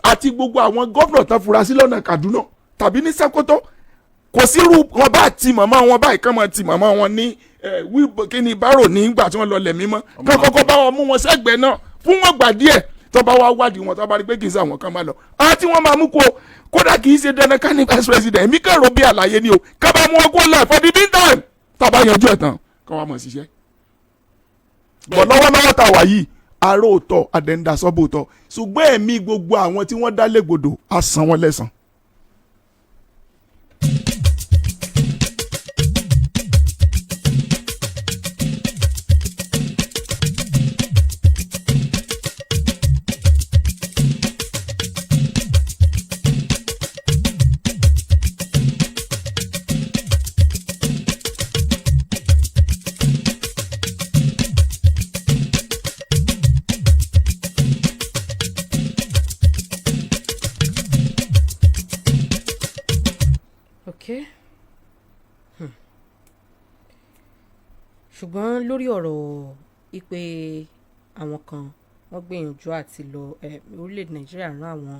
àti gbogbo àwọn gọ́fúnà tán fura sí lọ́nà Kaduna tàbí ní Sokoto kò sí irú wọn bá ti màmá wọn báyìí kán máa ti màmá wọn ní kíni bárò nígbà tí wọ́n lọ lẹ̀ mímọ́ kán kọ́kọ́ bá wọn mú wọn sẹ́gbẹ̀ẹ́ náà fún wọn gbà díẹ̀ tó bá wá wádìí wọn tó bá rí pé kì í sàwọn kan máa lọ àti wọn máa mú kó kódà kì í ṣe dandan ká ní vice president èmi kàn rò bí àlàyé ni o ká bá mú wọn kó lọ for the meantime tá a bá yanjú ẹ̀ tán kán wá mọ̀ ṣiṣẹ́. bọ̀ lọ́wọ́lọ́wọ́ tá a wà yìí aróòtọ́ àdẹ́ndàsọ́bòtọ́ ṣùgbọ́n ẹ̀mí gbogbo àwọn tí wọ́n dá légbodò á san wọn lẹ́san. ṣùgbọ́n lórí ọ̀rọ̀ ipe àwọn kan wọ́n gbìyànjú àti lọ orílẹ̀-èdè Nàìjíríà rán àwọn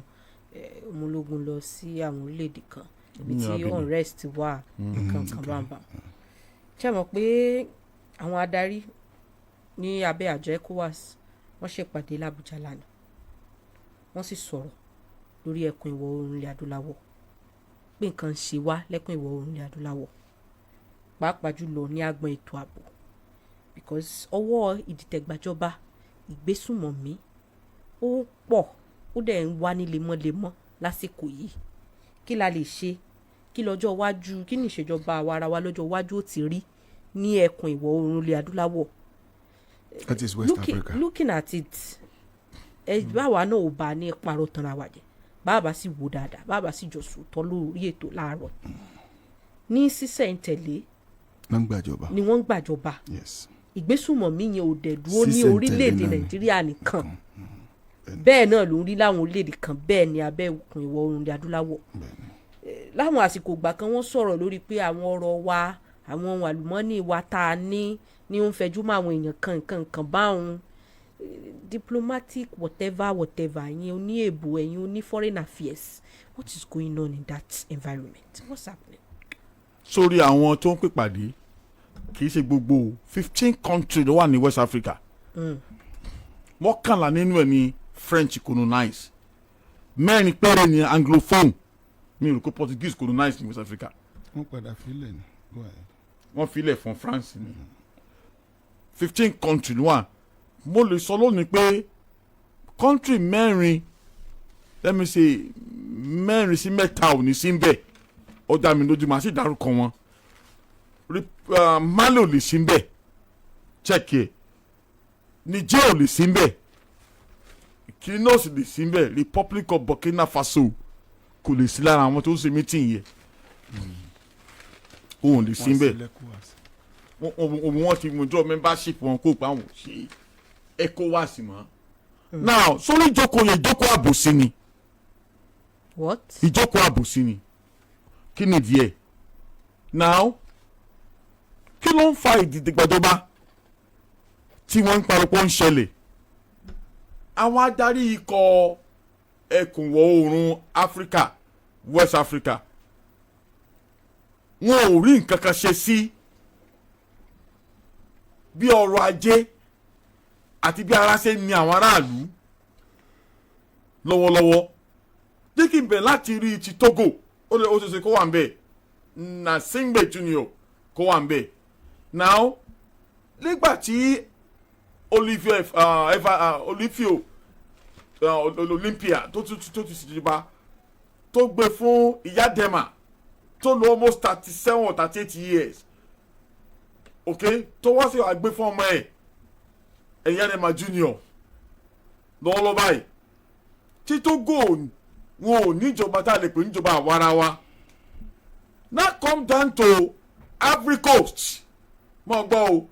ọmọ ológun lọ sí àwọn orílẹ̀-èdè kan ibi tí unrest wà kankan bàbà ṣé mọ̀ pé àwọn adarí ní abẹ́ àjọ ECOWAS wọ́n ṣèpàdé l'Àbújá lánàá wọ́n sì sọ̀rọ̀ lórí ẹkùn ìwọ̀ oòrùn ilẹ̀ adúláwọ̀ pé nǹkan ń ṣe wá lẹ́kùn ìwọ̀ oòrùn ilẹ̀ adúláwọ̀ pàápàá jùlọ ní agbọn ètò ààbò because ọwọ́ ìdìtẹ̀gbàjọba ìgbésùmọ̀mí ó pọ̀ ó dẹ̀ ń wá ní lemọ́lemọ́ lásìkò yìí kí la lè ṣe kí lọ́jọ́ iwájú kí ni ìṣèjọba àwa ara wa lọ́jọ́ iwájú ó ti rí ní ẹkùn ìwọ̀ oòrùn ilẹ̀ adúláwọ̀. That is West Africa. Looking at it báwa náà ò bá ní parọ́ tanra wa jẹ bàbá sì wò dáadáa bàbá sì jọ sòótọ́ lórí ètò láàárọ̀ ní sísẹ̀ntẹ̀lé ni wọ́n ń gbàjọba ìgbésùmọ̀mí yẹn ò dẹ̀ dúró ní orílẹ̀-èdè Nàìjíríà nìkan bẹ́ẹ̀ náà ló ń rí láwọn orílẹ̀-èdè kan bẹ́ẹ̀ ni abẹ́ òkun ìwọ̀ oòrùn ilẹ̀ adúláwọ̀ láwọn àsìkò ìgbà kan wọ́n sọ̀rọ̀ lórí pé àwọn ọrọ̀ wa àwọn ohun àlùmọ́ọ́nì wa tá a ní ó ń fẹjú mọ́ àwọn èèyàn kan báwọn diplomatic whatever ẹ̀yin oní èbò ẹ̀yin oní foreign affairs what is going on in that environment what's happening. sórí àwọn tó ń pè pàdé kì í ṣe gbogbo 15 countries ló wà ní West Africa mọ́kànlá nínú ẹ̀ ní French colonize mẹ́rin péré ní anglophone mi rò pé Portuguese colonize ní West Africa. wọ́n padà filẹ̀ ni wọ́n filẹ̀ fún France ni 15 countries ló wà mo lè sọ lónìí pé country mẹ́rin let me say mẹ́rin sí mẹ́ta ò ní sí ń bẹ̀ ọjà mi lójú màá sì dárúkọ wọn Mali ò lè sí ń bẹ̀ check ẹ̀ Niger ò lè sí ń bẹ̀ Guinea ò sì lè sí ń bẹ̀ Republic of Burkina Faso kò lè sí lára àwọn tó ń ṣe meeting yẹn òun lè sí ń bẹ̀ wọ́n ti withdraw membership wọn kó pa àwọn ṣe ECOWAS mọ́. now sórí ìjókòó yẹn ìjókòó àbòsí ni. what? ìjókòó àbòsí ni kí ni díẹ̀ now kí ló ń fa ìdìtẹ̀gbàjọba tí wọ́n ń parọ́pọ̀ ń ṣẹlẹ̀ àwọn adarí ikọ̀ ẹkùnwọ̀ oòrùn Africa West Africa wọn ò rí nǹkan kan ṣe sí bí ọrọ̀ ajé àti bí ara ṣe ní àwọn aráàlú lọ́wọ́lọ́wọ́ jẹ́ kí n bẹ̀rẹ̀ láti rí ti Togo ó ṣe ṣe kó wà ń bẹ̀ na Singbe Junior kó wà ń bẹ̀ now nígbà tí Olympia tó ti ṣèjọba tó gbé fún ìyá Dema tó lò almost 37 or 38 years okay tó wá sí àgbé fún ọmọ ẹ̀ ẹ̀yà Dema Junior lọ́wọ́lọ́wọ́ báyìí tí Togo wọn ò níjọba tá a lè pè níjọba àwarawa now come down to Ivory Coast mọ̀ gbọ́ o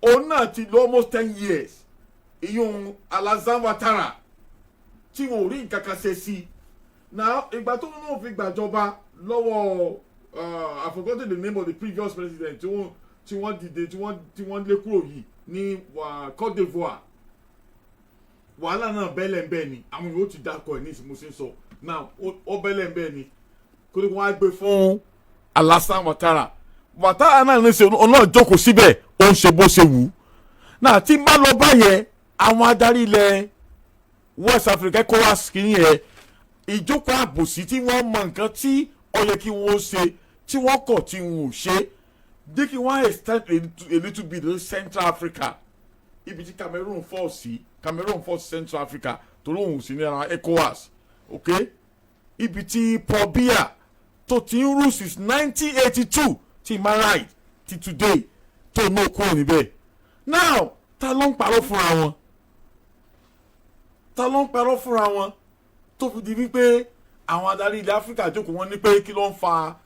òun náà ti lò almost 10 years ìyún Alassane Ouattara tí wọn ò rí nǹkan kan ṣe sí now ìgbà tó wọn fi gbàjọba lọ́wọ́ I forgot the name of the previous president tí wọ́n dìde tí wọ́n lé kúrò yìí ní Côte d'Ivoire wàhálà náà bẹ́lẹ̀ ń bẹ́ẹ̀ ni àwọn yóò ti dákọ̀ ẹ̀ ní ìsìnkú sí sọ now ó bẹ́lẹ̀ ń bẹ́ẹ̀ ni kó ní wọ́n á gbé fún Alassane Ouattara náà ní ṣe ọ̀nà ìjókòó síbẹ̀ ó ń ṣe bó ṣe wù ú náà tí bá lọ báyẹn àwọn adarí ilẹ̀ West Africa ECOWAS kìíní yẹn ìjókòó àbòsí tí wọ́n mọ nǹkan tí ó yẹ kí wọ́n ṣe tí wọ́n kọ̀ tí wọ́n ò ṣe dé kí wọ́n extend a little bit to Central Africa ibi tí Cameroon fall sí Central Africa tó lóhùn sí ní ara ECOWAS okay ibi tí Paul Biya tó ti ń rú since 1982 tí ma right ti today tó ní okòó níbẹ̀ now ta ló ń parọ́ fúnra wọn tó fi di wípé àwọn adarí ilẹ̀ Áfíríkà jókòó wọn ní pé kí ló ń fa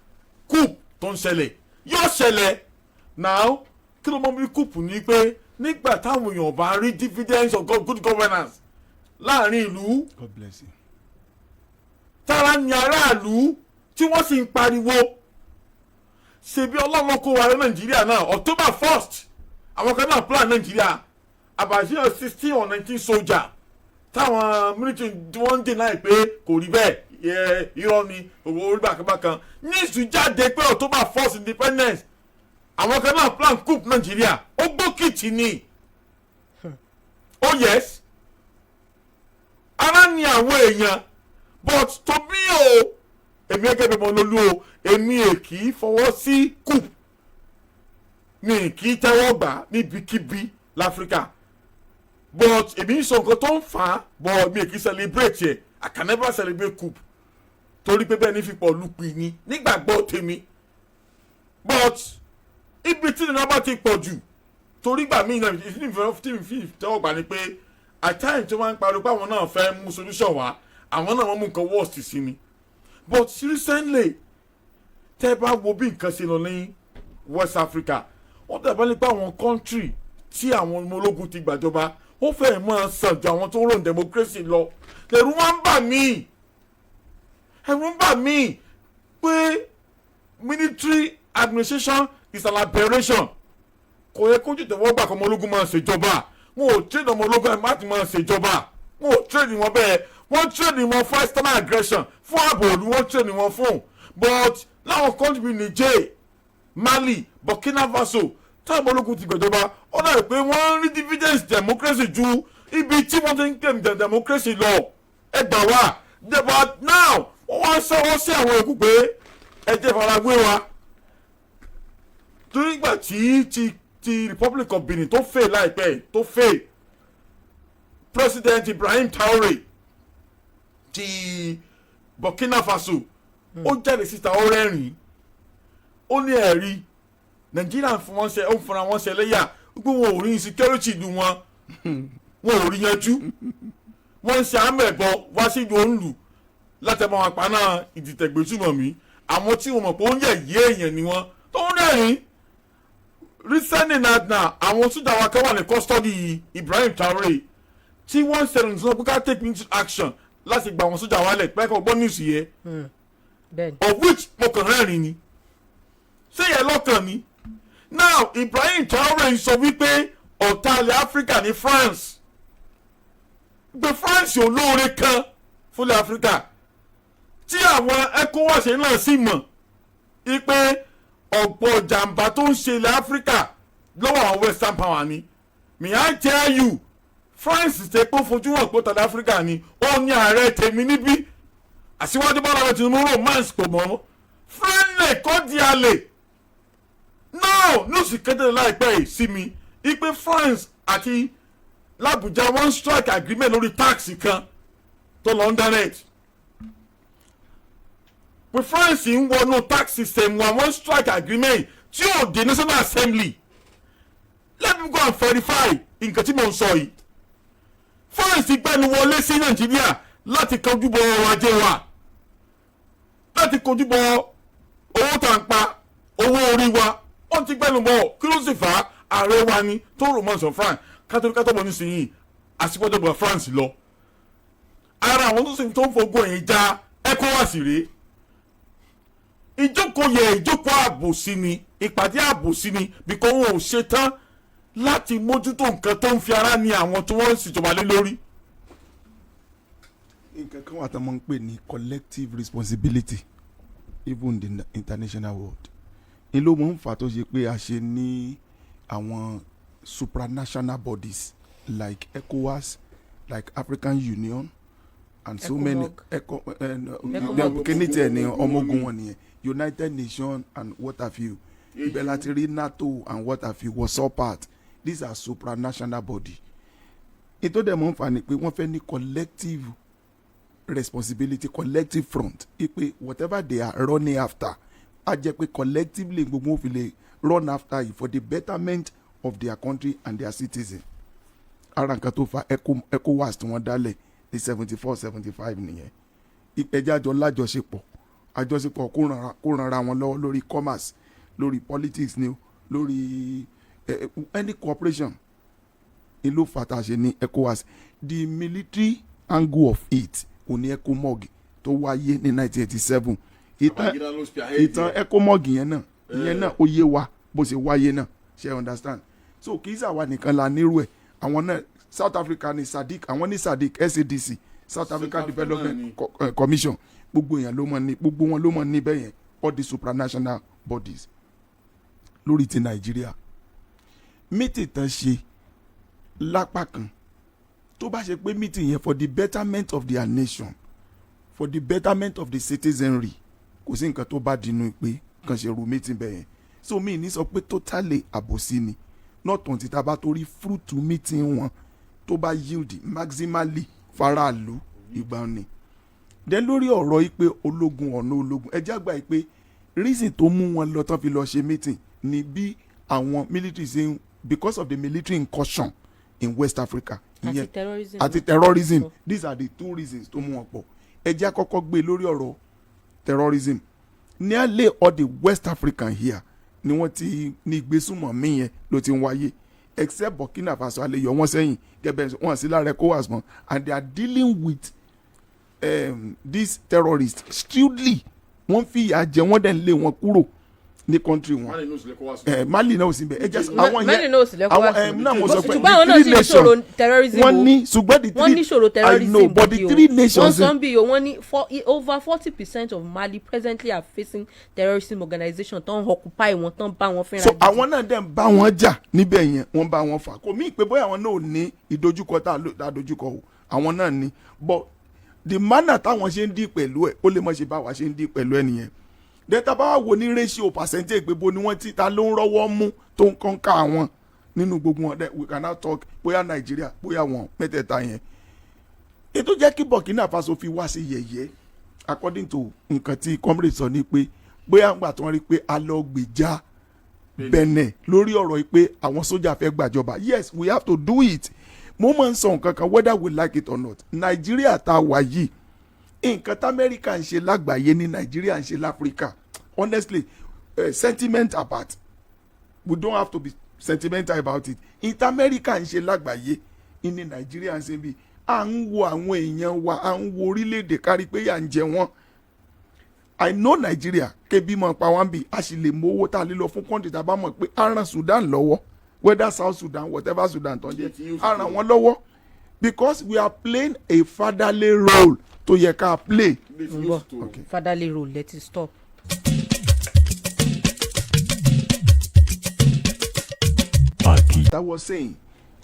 coup tó ń ṣẹlẹ̀ yóò ṣẹlẹ̀ now kí ló mọ̀ bí coup ní pé nígbà táwọn èèyàn bá rí dividends of good governance láàrin ìlú tára ní aráàlú tí wọ́n sì ń pariwo ṣebí ọlọ́run kó wa ní Nàìjíríà náà October 1st àwọn kan náà plan Nàìjíríà about 16 or 19 soldier táwọn military wọ́n ń dènà pé kò rí bẹ́ẹ̀ irọ́ ni orí bàkàbàkàn news jáde pé October 1st independence àwọn kan náà plan coup Nàìjíríà ó gbókìtì ni oh yes ara ni àwọn èèyàn but tó bí o èmi gẹ́gẹ́ bí mo lólú o èmi kì í fọwọ́ sí coup mi kì í tẹ́wọ́ gbà níbikíbi láfíríkà but èmi ń sọ nǹkan tó ń fà á but mi kì í celebrate yẹ I can never celebrate coup torí pé bẹ́ẹ̀ ní fipọ̀ lùpì ni nígbàgbọ́ tèmi but ibi tí nínú bá ti pọ̀ jù torí gbà mí náà ìfìfẹ́ tí mi fi tẹ́wọ́ gbà ni pé at times tí wọ́n ń pariwo pé àwọn náà fẹ́ mú solution wá àwọn náà wọ́n mú nǹkan worst sí ni but recently tẹ́ bá wo bí nǹkan ṣe lọ ní West Africa wọ́n dàbí nípa àwọn country tí àwọn ọmọ ológun ti gbàjọba ó fẹ́ẹ̀ máa sàn ju àwọn tó ń rò democracy lọ ẹ̀rù wọn ń bà mí pé military administration is an aberration kò yẹ kó jù tẹ̀wọ́ gbà kọ́ ọmọ ológun máa ṣèjọba wọn ò trade ọmọ ológun ẹ̀ má ti máa ṣèjọba wọn ò trade wọn bẹ́ẹ̀ wọ́n trade wọn fún external aggression fún ààbò òlu wọ́n trade wọn fún but láwọn country bíi Niger Mali Burkina Faso táwọn ológun ti gbàjọba ó dàbí pé wọ́n rí dividends democracy ju ibi tí wọ́n ti ń claim democracy lọ ẹgbà wa but now wọ́n wá sọ́wọ́ sí àwọn èkú pé ẹjẹ́ faragbé wa torí ìgbà tí Republic of Benin tó fail láìpẹ́ tó fail President Ibrahim Traoré ti Burkina Faso ó jáde síta ó rẹ́rìn-ín ó ní ẹ̀rí Nàìjíríà fún wọn ṣe ó ń fúnra wọn ṣe lẹ́yà gbogbo wọn ò rí insecurity ìlú wọn wọn ò rí yanjú wọ́n ń ṣe àmẹ̀bọ wá sí ìlú òǹlù látẹ̀mọ́ àpáná ìdìtẹ̀gbẹ́sùmọ̀mí àwọn tí wọ́n mọ̀ pé ó ń yẹ̀yẹ́ èèyàn ni wọ́n tó ń rẹ́rìn-ín recently náà àwọn sójà wa kan wà ní custody Ibrahim Traoré tí wọ́n ń sẹ̀rìn sọ pé ká take into action láti gba àwọn sójà wa lẹ̀ pẹ́ẹ́kọ̀ gbọ́ news yẹ of which mo kàn rẹ́rìn ni ṣé yẹ lọ́kàn ni now Ibrahim Traoré sọ wípé ọ̀tá ilẹ̀ Áfíríkà ní France gbé France olóore kan fúnlẹ̀ Áfíríkà tí àwọn ECOWAS náà sì mọ̀ wípé ọ̀pọ̀ jàǹbá tó ń ṣe ilẹ̀ Áfíríkà lọ́wọ́ àwọn Western power ni may I tell you France ṣe pé fojú hàn pé tọ̀lẹ̀ Áfíríkà ni ó ní ààrẹ tèmi níbí àṣìwájú bọ́lá wọn Tinubu romance pọ̀ mọ́ friendly cordially no ní oṣù kéde láìpẹ́ yìí sí mi ipe France àti l'Abuja wọ́n strike agreement lórí tax kan tó lọ internet pé France ń wọnú tax system wọn strike agreement tí ò dé National Assembly let me go and verify nǹkan tí mo ń sọ yìí France gbẹ́nu wọlé sí Nàìjíríà láti kojú bọ ọrọ̀ ajé wa láti kojú bọ owó tá à ń pa owó orí wa wọ́n ti gbẹ́nu bọ̀ kí ló sì fà á ààrẹ wa ni tó romance of France kátólíkà tó bọ̀ nísìnyí àsìkò bọ̀ France lọ ara àwọn tó sì tó ń fogún ẹ̀yìn já ECOWAS rèé ìjókòó àbòsí ni ìpàdé àbòsí ni bíkọ́ wọn ò ṣe tán láti mójútó nǹkan tó ń fi ara ní àwọn tí wọ́n ń ṣèjọba lé lórí. nǹkan kan wà tá a máa ń pè ní collective responsibility even in the international world ní ló mọ̀ ń fà tó ṣe pé a ṣe ní àwọn supranational bodies like ECOWAS like African Union and so many kínní tiẹ̀ ní ọmọ ogun wọn nìyẹn United Nations and what have you ibẹ̀ láti rí NATO and what have you was all part these are supranational body ètò dẹ̀ mọ̀ ń fà ní pé wọ́n fẹ́ ní collective responsibility collective front ipe whatever they are running after a jẹ́ pé collectively gbogbo wọn fi lè run after it for the betterment of their country and their citizens ara nǹkan tó fa ECOWAS tí wọ́n dálẹ̀ ní 74-75 nìyẹn ìpẹ́jẹ́ àjọ lájọṣepọ̀ kó ranra wọn lọ́wọ́ lórí commerce lórí politics ni lórí any cooperation ìlú fàtàṣe ní ECOWAS the military angle of it òní ECOMOG tó wáyé ní 1987 ìtàn ECOMOG yẹn náà ó yé wa bó ṣe wáyé náà ṣe understand so kì í ṣàwa nìkan la nírú ẹ̀ àwọn náà South Africa ní SADC, àwọn ní SADC SADC South African Development Commission, gbogbo èèyàn ló mọ̀ ní, gbogbo wọn ló mọ̀ ní bẹ́ẹ̀ yẹn, all the supranational bodies. Lórí ti Nàìjíríà meeting tán ṣe lápá kan, tó bá ṣe pé meeting yẹn for the betterment of their nation, for the betterment of the citizenry, kò sí nǹkan tó bá dínú pé kàn ṣe ru meeting bẹ́ẹ̀ yẹn. So mi ní sọ pé totally àbòsí ni, not until tá bá torí fruit meeting wọn tó bá yield maximally faraàlú ìgbà ni. Then lórí ọ̀rọ̀ yìí pé ológun ọ̀nà ológun, ẹ jẹ́ àgbà yìí pé reason tó mú wọn lọ tán fi lọ ṣe meeting ni bí àwọn military ṣe, because of the military incursion in West Africa àti terrorism. These are the two reasons tó mú wọn pọ̀. Ẹ jẹ́ àkọ́kọ́ gbé lórí ọ̀rọ̀ terrorism. Nearly all the West African here ni wọ́n ti ní ìgbésùnmọ̀mí yẹn ló ti ń wáyé, except Burkina Faso alẹ́ yọ wọ́n sẹ́yìn gẹ́gẹ́ wọ́n sí lára ECOWAS mọ́, and they are dealing with these terrorists strictly. Wọ́n fi ìyà jẹ wọ́n dẹ̀ ń lé wọn kúrò ní country wọn. Mali náà ò sí bẹ́ẹ̀. ẹ jẹ́ àwọn yẹn àwọn náà mo sọ pé the three nations wọ́n ní ṣùgbọ́n the three, I know, but the three nations. wọ́n sọ bí o wọ́n ní over 40% of Mali presently are facing terrorism organization tó ń occupy wọn, tó ń bá wọn fẹ́ràn. So àwọn náà dẹ̀ ń bá wọn jà níbẹ̀ yẹn, wọ́n bá wọn fà. Kò mí pé bóyá àwọn náà ò ní ìdojúkọ tá a dojúkọ o, àwọn náà ní, but the manner táwọn ṣe ń dí pẹ̀lú ẹ̀ ó lè mọ̀ ṣe bá wa ṣe ń dí pẹ̀lú ẹ̀ nìyẹn. Dẹ́ta bá wà wò ní ratio percentage pé bo ni wọ́n ti ta ló ń rọ́wọ́ mú tó ń kàn ká àwọn nínú gbogbo wọn, we can now talk bóyá Nàìjíríà bóyá wọn mẹ́tẹ̀ẹ̀ta yẹn. Ètò jẹ́ kí Burkina Faso fi wá sí yẹ̀yẹ́ according to nǹkan tí comrade sọ ni pé bóyá ńgbà tí wọ́n rí pé a lọ gbèjà Benin lórí ọ̀rọ̀ yìí pé àwọn sójà fẹ́ gbàjọba. Yes, we have to do it. Mo máa ń sọ nǹkan kan whether we like it or not. Nàìjíríà tá a wà yìí, nǹkan tí Amẹ́ríkà ń ṣe lágbàáyé ní Nàìjíríà ń ṣe láfíríkà. Honestly, sentiment apart, we don't have to be sentimental about it. Nǹkan Amẹ́ríkà ń ṣe lágbàáyé ní Nàìjíríà ń ṣe bí à ń wo àwọn èèyàn wa, à ń wo orílẹ̀-èdè kárí pé yà ń jẹ wọ́n. I know Nàìjíríà kébí mọ̀ pa wọ́n bí a sì lè mú owó tá a lè lọ fún kọ́ńtì tá a bá mọ̀ pé a ràn Sudan lọ́wọ́, whether South Sudan whatever Sudan tó ń jẹ́, a ràn wọ́n lọ́wọ́ because we are playing a fatherly role tó yẹ ká play. Okay. Fatherly role, let it stop. That was saying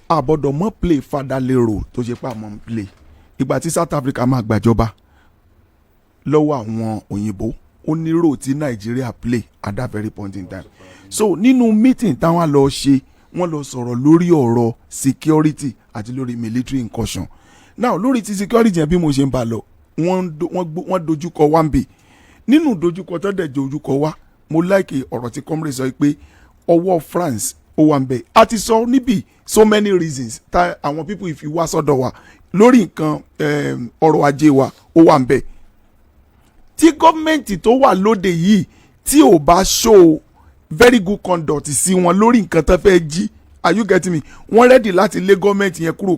àbọ̀dọ̀ mọ́ play fatherly role tó ṣe pé àmọ́ ń play. Ìgbà tí South Africa máa gbàjọba lọ́wọ́ àwọn òyìnbó, ó ní role tí Nàìjíríà play at that very point in time. So nínú meeting táwọn lọ ṣe, wọ́n lọ sọ̀rọ̀ lórí ọ̀rọ̀ security àti lórí military incursion. Now lórí ti security yẹn bí mo ṣe ń bá lọ, wọ́n dojúkọ wá ń bì. Nínú dojúkọ tó dẹ̀ dojúkọ wá, mo like ọ̀rọ̀ tí comrade sọ pé ọwọ́ France ó wà ń bẹ̀. A ti sọ níbi so many reasons tá àwọn people if you wá sọ́dọ̀ wa lórí nǹkan ọrọ̀ ajé wa ó wà ń bẹ̀. Tí gọ́ọ̀mẹ̀ntì tó wà lóde yìí tí ò bá show very good conduct sí wọn lórí nǹkan tó fẹ́ jí, are you getting me? Wọ́n ready láti lé gọ́ọ̀mẹ̀ntì yẹn kúrò,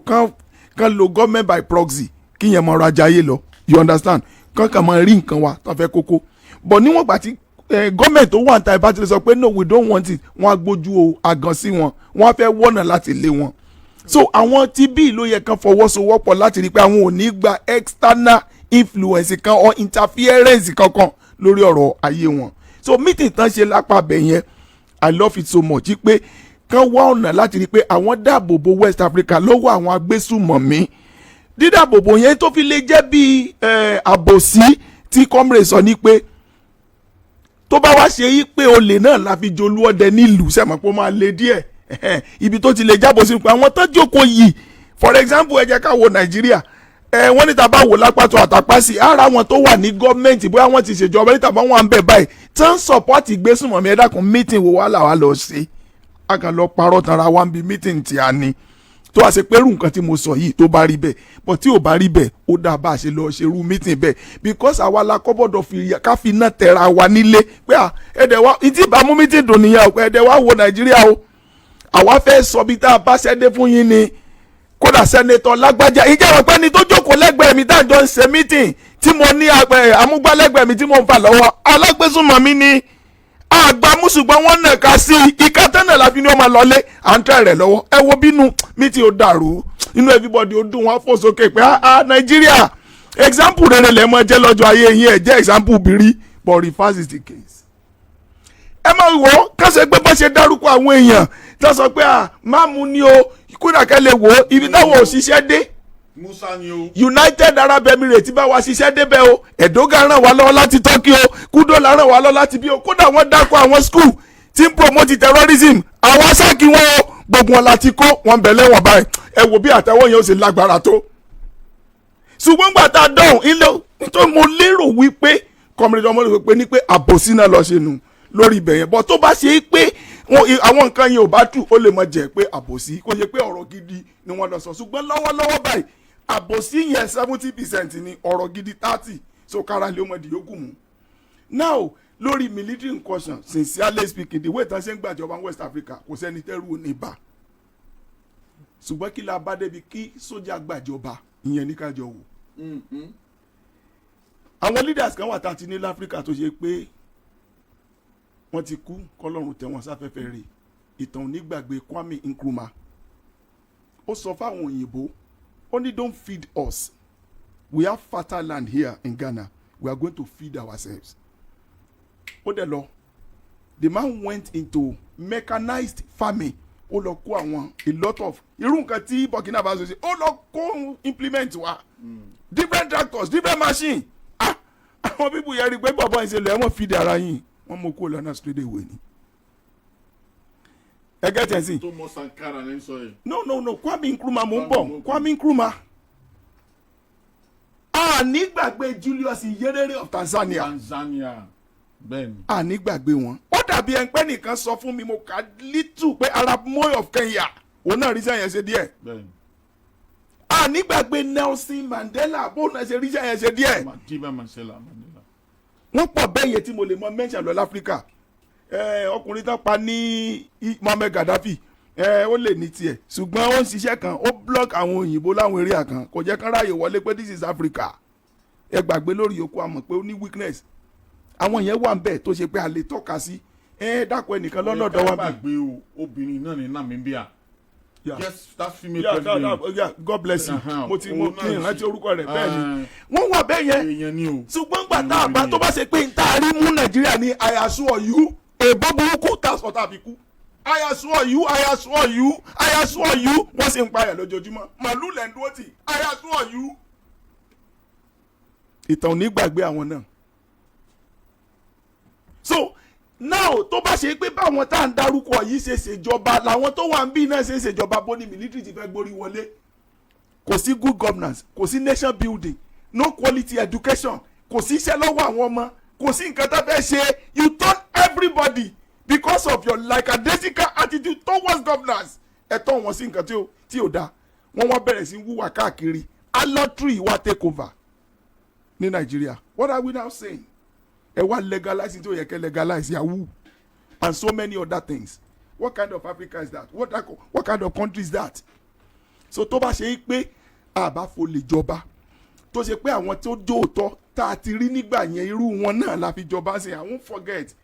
kán lo government by proxy kí yẹn mọ ọrọ̀ ajé ayé lọ, you understand? Kàn máa rí nǹkan wa tó fẹ́ kókó. But níwọ̀n gbà tí gọ́ọ̀mẹ̀ntì tó wà níta ìbá ti lè sọ pé no we don't want it, wọ́n á gbójú àgàn sí wọn, wọ́n á fẹ́ wọ́nà láti lé wọn. So àwọn tí bí ló yẹ kán fọwọ́sowọ́pọ̀ láti rí pé àwọn ò ní gba external influence kan or interference kankan lórí ọ̀rọ̀ ayé wọn. So meeting tán ṣe lápá bẹ̀ yẹn, I love it so much pé kán wá ọ̀nà láti rí pé àwọn dáàbò bo West Africa lọ́wọ́ àwọn agbésùmọ̀mí. Dídáàbòbò yẹn tó fi lè jẹ́ bí àbòsí tí comrade sọ ní pé tó bá wá ṣe yí pé olè náà la fi jolú ọdẹ nílùú sẹ́mọ̀ pé ó máa le díẹ̀ ibi tó ti lè jábọ̀ sí pé àwọn tó jókòó yìí for example ẹ jẹ́ ká wo Nàìjíríà wọ́n ní tàbá wò lápàtó àtàpá sí ara wọn tó wà ní gọ́ọ̀mẹ̀ntì bóyá wọ́n ti ṣèjọba ní tàbá wọn à ń bẹ̀ báyìí tán sọ̀pọ́tì gbésùmọ̀mí ẹ̀dá kan meeting wo wá làwa lọ ṣe a kàn lọ parọ́ tanra wa ń bi meeting tí a ní tó a ṣe pẹ́rù nǹkan tí mo sọ yìí tó bá rí bẹ́ẹ̀ but tí ò bá rí bẹ́ẹ̀ ó dáa bá a ṣe lọ ṣerú meeting bẹ́ẹ̀ because àwa la kọ́ bọ́dọ̀ ká fi iná tẹ̀ra wa nílé pé ẹ̀dẹ̀ wa ìtì ìbámu meeting dùn nìyẹn o ẹ̀dẹ̀ wa wo Nàìjíríà o àwa fẹ́ sọ bí tá a bá ṣẹ́dé fún yín ni kódà sẹ́nẹ́tọ̀ lágbájá ìjẹ́ wọn pẹ́ ni tó jókòó lẹ́gbẹ̀ẹ́ mi tá à ń jọ ń ṣe meeting tí mo ní amúgbálẹ́gbẹ̀ẹ́ mi tí mo ń fà lọ́wọ́ alágbésùnmọ̀mí ni àgbà mùsùlùmí wọn nà ká sí ìka tẹ́nà láfi ní ọmọ lọlé à ń tẹ̀ rẹ̀ lọ́wọ́ ẹ wo bínú mi tí ó dàrú inú everybody ó dùn wọn fò sókè pé Nàìjíríà example rere lẹ́mọ̀ jẹ́ lọ́jọ́ ayé yín ẹ̀ jẹ́ example bìrí but reverse is the case. ẹ máa wò ó kásẹ̀ pé bó ṣe dárúkọ àwọn èèyàn tó sọ pé má mú ni o kódà kẹ́ lè wò ó ibi táwọn òṣìṣẹ́ dé Musa ni o. United Arab Emirates bá wa ṣiṣẹ́ débẹ̀ o Erdogan ràn wá lọ́wọ́ láti Turkey o Kudola ràn wá lọ́wọ́ láti bí o kódà wọ́n dákọ̀ àwọn school tí ń promote terrorism àwọn aṣáàkì wọn o gbogbo wọn láti kó wọn bẹ̀lẹ̀ wọn báyìí ẹ wò bí àtẹwọ́ yẹn ó sì lágbára tó. ṣùgbọ́n gbà tá a dọ̀hún ilé tó mo lérò wípé kọ́mìnrin ọmọdé wípé ní pé àbòsí náà lọ ṣe nù lórí ibẹ̀ yẹn bọ́ tó bá ṣe é pé àwọn nǹkan yẹn ò bá tù ó lè mọ jẹ́ pé àbòsí kò yẹ pé ọ̀rọ̀ gidi ni wọ́n lọ sọ ṣùgbọ́n lọ́wọ́lọ́wọ́ báyìí àbòsí yẹn 70% ni ọ̀rọ̀ gidi 30 so kára lé ọmọdé yòókù mú. now lórí military incursion sincerely speaking the way tán ṣe ń gbàjọba West Africa kò sẹ́ni tẹ́rù ò ní bá ṣùgbọ́n kí la bá débi kí sójà gbàjọba ìyẹn ní kájọ wò. àwọn leaders kan wà tá a ti ní láfíríkà tó ṣe pé wọ́n ti kú kọ́lọ́run tẹ̀ wọ́n sáfẹ́fẹ́ rè ìtàn onígbàgbé Kwame Nkrumah ó sọ fáwọn òyìnbó ó ní don't feed us we have fertile land here in Ghana we are going to feed ourselves. ó dẹ̀ lọ the man went into mechanized farming ó lọ kó àwọn a lot of irú nǹkan tí Burkina Faso ṣe ó lọ kó implement wa different tractors different machine àwọn people yẹn rí i pé bọ̀bọ̀ yẹn ṣe lọ ẹ̀wọ̀n feed ara yín wọ́n mú kó lọ́nà straight away ni. ẹ gẹ́tẹ̀ sí. tó mọ Sankara ní sọ yìí. no Kwame Nkrumah mo ń bọ̀ Kwame Nkrumah nígbàgbé Julius Nyerere of Tanzania bẹ́ẹ̀ni. nígbàgbé wọn ó dàbí ẹnpẹ́ nìkan sọ fún mi mo kà lítù pé Arap Moi of Kenya òun náà rí sẹ́yìn ṣe díẹ̀. bẹ́ẹ̀ni. nígbàgbé Nelson Mandela bó náà ṣe rí sẹ́yìn ṣe díẹ̀. Mandela. wọ́n pọ̀ bẹ́ẹ̀ yẹn tí mo lè mọ mention lọ láfíríkà ọkùnrin tán pa ní Muammar Gaddafi ó lè ní tiẹ̀ ṣùgbọ́n ó ń ṣiṣẹ́ kan ó block àwọn òyìnbó láwọn area kan kò jẹ́ kán ráàyè wọlé pé this is Africa ẹ gbàgbé lórí yòókù àmọ̀ pé ó ní weakness àwọn yẹn wà ń bẹ̀ tó ṣe pé a lè tọ́ka sí dákọ̀ ẹnìkan lọ́nà ọ̀dọ̀ wa bí. gbàgbé o obìnrin náà ní Namibia. Yes, that female president. God bless you. mo ní ìrántí orúkọ rẹ̀ bẹ́ẹ̀ ni wọ́n wà bẹ́ẹ̀ yẹn ṣùgbọ́n gbà tá a bá tó bá ṣe pé n ta rí mú Nàìjíríà ní I assure you èbó burúkú tá a sọ tàbí kú I assure you wọ́n sì ń payà lójoojúmọ́ màálù lẹ́ ń dúró tì I assure you. ìtàn ò ní gbàgbé àwọn náà. so now tó bá ṣe pé báwọn tá à ń darúkọ yìí ṣe ṣèjọba làwọn tó wà ń bí náà ṣe ṣèjọba bó ni military ti fẹ́ gbórí wọlé kò sí good governance kò sí nation building no quality education kò sí iṣẹ́ lọ́wọ́ àwọn ọmọ kò sí nǹkan tó fẹ́ ṣe you turn everybody because of your lackadaisical attitude towards governance ẹ̀tọ́ wọn sí nǹkan tí ò dáa wọ́n wá bẹ̀rẹ̀ sí wúwà káàkiri allotry wá take over ní Nàìjíríà what are we now saying? ẹ wá legalize tí ó yẹ kẹ́ legalize yahoo and so many other things what kind of Africa is that what kind of country is that? so tó bá ṣe é pé àbáfo lè jọba tó ṣe pé àwọn tó jóòtọ́ tá a ti rí nígbà yẹn irú wọn náà la fi jọba ṣe I won't forget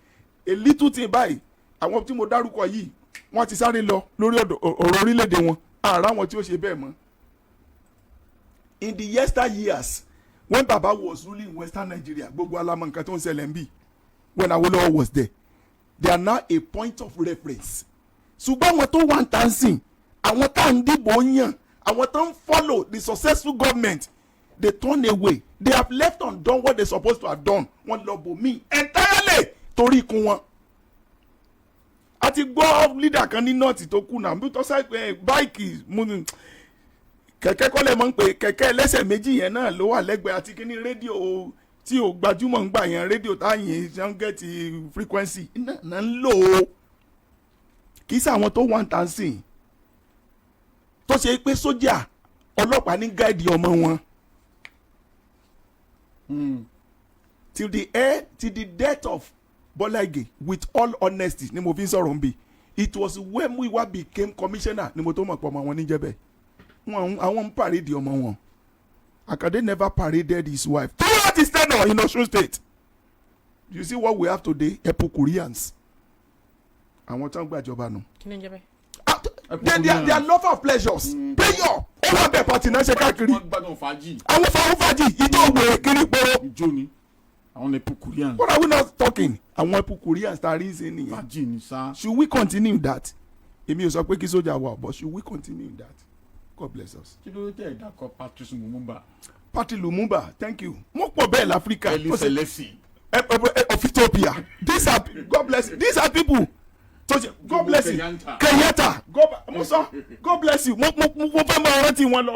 a little thing báyìí àwọn tí mo dárúkọ yìí wọ́n ti sáré lọ lórí ọ̀rọ̀ orílẹ̀-èdè wọn àrà wọn tí ó ṣe bẹ́ẹ̀ mọ́. in the yesteryears when Baba was ruling Western Nigeria gbogbo alamọ nǹkan tó ń ṣẹlẹ̀ ń bì when Awolowo was there they are now a point of reference. ṣùgbọ́n àwọn tó wà ń tàn sìn àwọn tá à ń dìbò yàn àwọn tó ń follow the successful government they turn away they have left undone what they supposed to have done wọ́n lọ bò mí entirely torí ikú wọn. a ti gbọ́ leader kan ní north tó kú náà bí tó ṣàpè báìkì kẹ̀kẹ́ kọ́lẹ̀ mọ́ ń pè kẹ̀kẹ́ ẹlẹ́sẹ̀ méjì yẹn náà ló wà lẹ́gbẹ̀ẹ́ àti kíní rédíò tí ò gbajúmọ̀ ń gbà yẹn rédíò táyìn ṣàǹgẹ̀tì frequency náà ń lò ó kì í sàwọn tó wọ́n tà ń sìn tó ṣe pé sójà ọlọ́pàá ní gáàdì ọmọ wọn till the death of Bola Ige with all honesty ni mo fi ń sọ̀rọ̀ ń bì it was when Muyiwa became commissioner ni mo tó mọ̀ pọ̀ mọ́ wọn níjẹ́ bẹ́ẹ̀ àwọn ń parade ọmọ wọn Akande never paraded his wife throughout his tenure in Osun State you see what we have today? Epicureans. Àwọn tán gbàjọba nù. kí ni ń jẹ́ bẹ́ẹ̀. They are lover of pleasures. Player. Ó wà bẹ̀ pàtì náà ṣe káàkiri. wọ́n gbádùn fàájì. Àwọn fàájì ìjọ òwe kiri poro. ìjó ni àwọn Epicureans. What are we not talking? Àwọn Epicureans ta rí sí nìyẹn. fàájì ni sá. Should we continue that? Èmi ò sọ pé kí sójà wà, but should we continue that? God bless us. kí ló dé ìdákọ̀ Patrice Lumumba. Patrice Lumumba, thank you. Mo pọ̀ bẹ́ẹ̀ l'Africa. Eli Selassie. Of Ethiopia. These are God bless. These are people. God bless you. Kenyatta. God bless you. Mo fẹ́ mọ ọ̀rẹ́ tí wọ́n lọ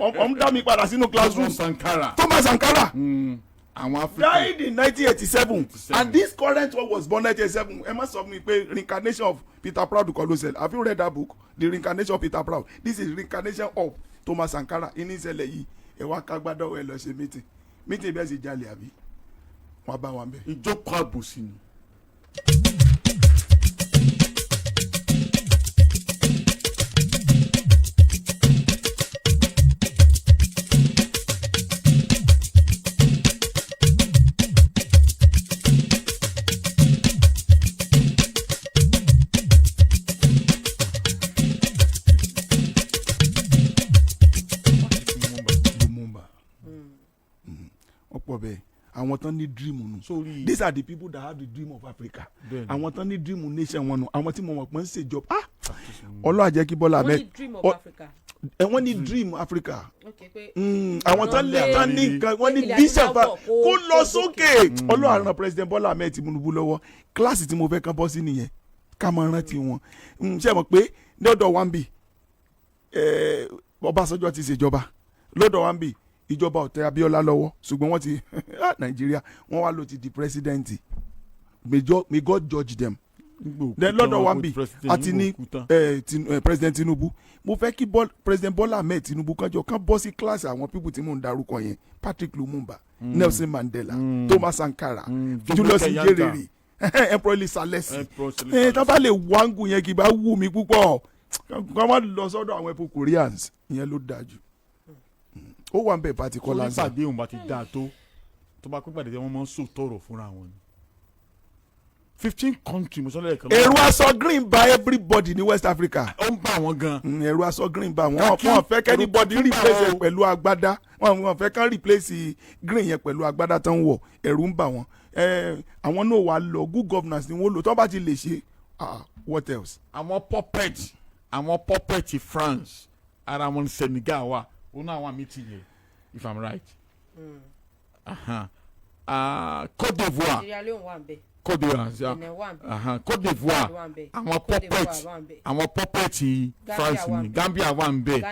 ọ̀m dá mi padà sínú classroom. Thomas Sankara. Àwọn Africa. Died in 1987. And this current one was born 1987. Ẹ má sọ fún mi pé reincarnation of Peter Proud kọ́ ló ṣẹlẹ̀. Have you read that book? The reincarnation of Peter Proud. This is reincarnation of Thomas Sankara. Inú ìṣẹ̀lẹ̀ yìí ẹ wá kágbádọ́ ẹ lọ ṣe meeting. Meeting bẹ́ẹ̀ sì jalè àbí? Wọ́n bá wọn bẹ́ẹ̀. ìjókòó àbòsí ni. Àwọn tán ní dream nù. These are the people that have the dream of Africa. Àwọn tán ní dream nation wọn nù. Àwọn tí mo mọ̀ pé ń ṣèjọba. Ọlọ́run jẹ́ kí Bọ́lá wọ́n ní dream of Africa. Wọ́n ní dream Africa. Okay, àwọn tán ní nǹkan wọ́n ní vision kó lọ sókè. Ọlọ́run ràn President Bọ́lá Ahmed Tinubu lọ́wọ́. Kíláàsì tí mo fẹ́ kán bọ́ sí nìyẹn. Ká máa rántí wọn. Ṣé mọ̀ pé lọ́dọ̀ wa ń bì Ọbásanjọ́ ti ṣèjọba. Lọ́dọ̀ wa ń bì ìjọba ọ̀tẹ̀ Abíọ́lá lọ́wọ́ ṣùgbọ́n wọ́n ti Nàìjíríà wọ́n wá lò ti di president. May God judge them. Then lọ́dọ̀ wa bí àti ní President Tinubu mo fẹ́ kí President Bola Ahmed Tinubu kanjọ kan bọ́ sí kíláàsì àwọn pípù tí mò ń darúkọ yẹn Patrick Lumumba, Nelson Mandela, Thomas Sankara, Julius Nyerere, Emperor Haile Selassie. Tá bá lè wáńgù yẹn kì bá wù mí púpọ̀ kí wọ́n lọ sọ́dọ̀ àwọn Epicureans ìyẹn ló dájú. Ó wà ń bẹ̀ pàtí kọ́ lásán. onípàdé òun bá ti dáa tó bá pín pàdé tí wọ́n máa ń sọ tọrọ fúnra wọn ni. 15 countries mo sọ lẹ́ẹ̀kan. Ẹ̀rù aṣọ green ba everybody ní West Africa. Ó ń bá wọn gan. Ẹ̀rù aṣọ green ba wọn fẹ́ kẹ́ anybody replace pẹ̀lú agbádá wọn fẹ́ kán replace green yẹn pẹ̀lú agbádá tán wọ̀ ẹ̀rù ń bà wọ́n. Àwọn náà wà lọ good governance ni wọ́n lò tó bá ti lè ṣe what else. Àwọn puppet France ara wọn Senegal wa ó náà wà meeting yẹn if I'm right. Côte d'Ivoire. Côte d'Ivoire àwọn puppet France ni Gambia wà ń bẹ.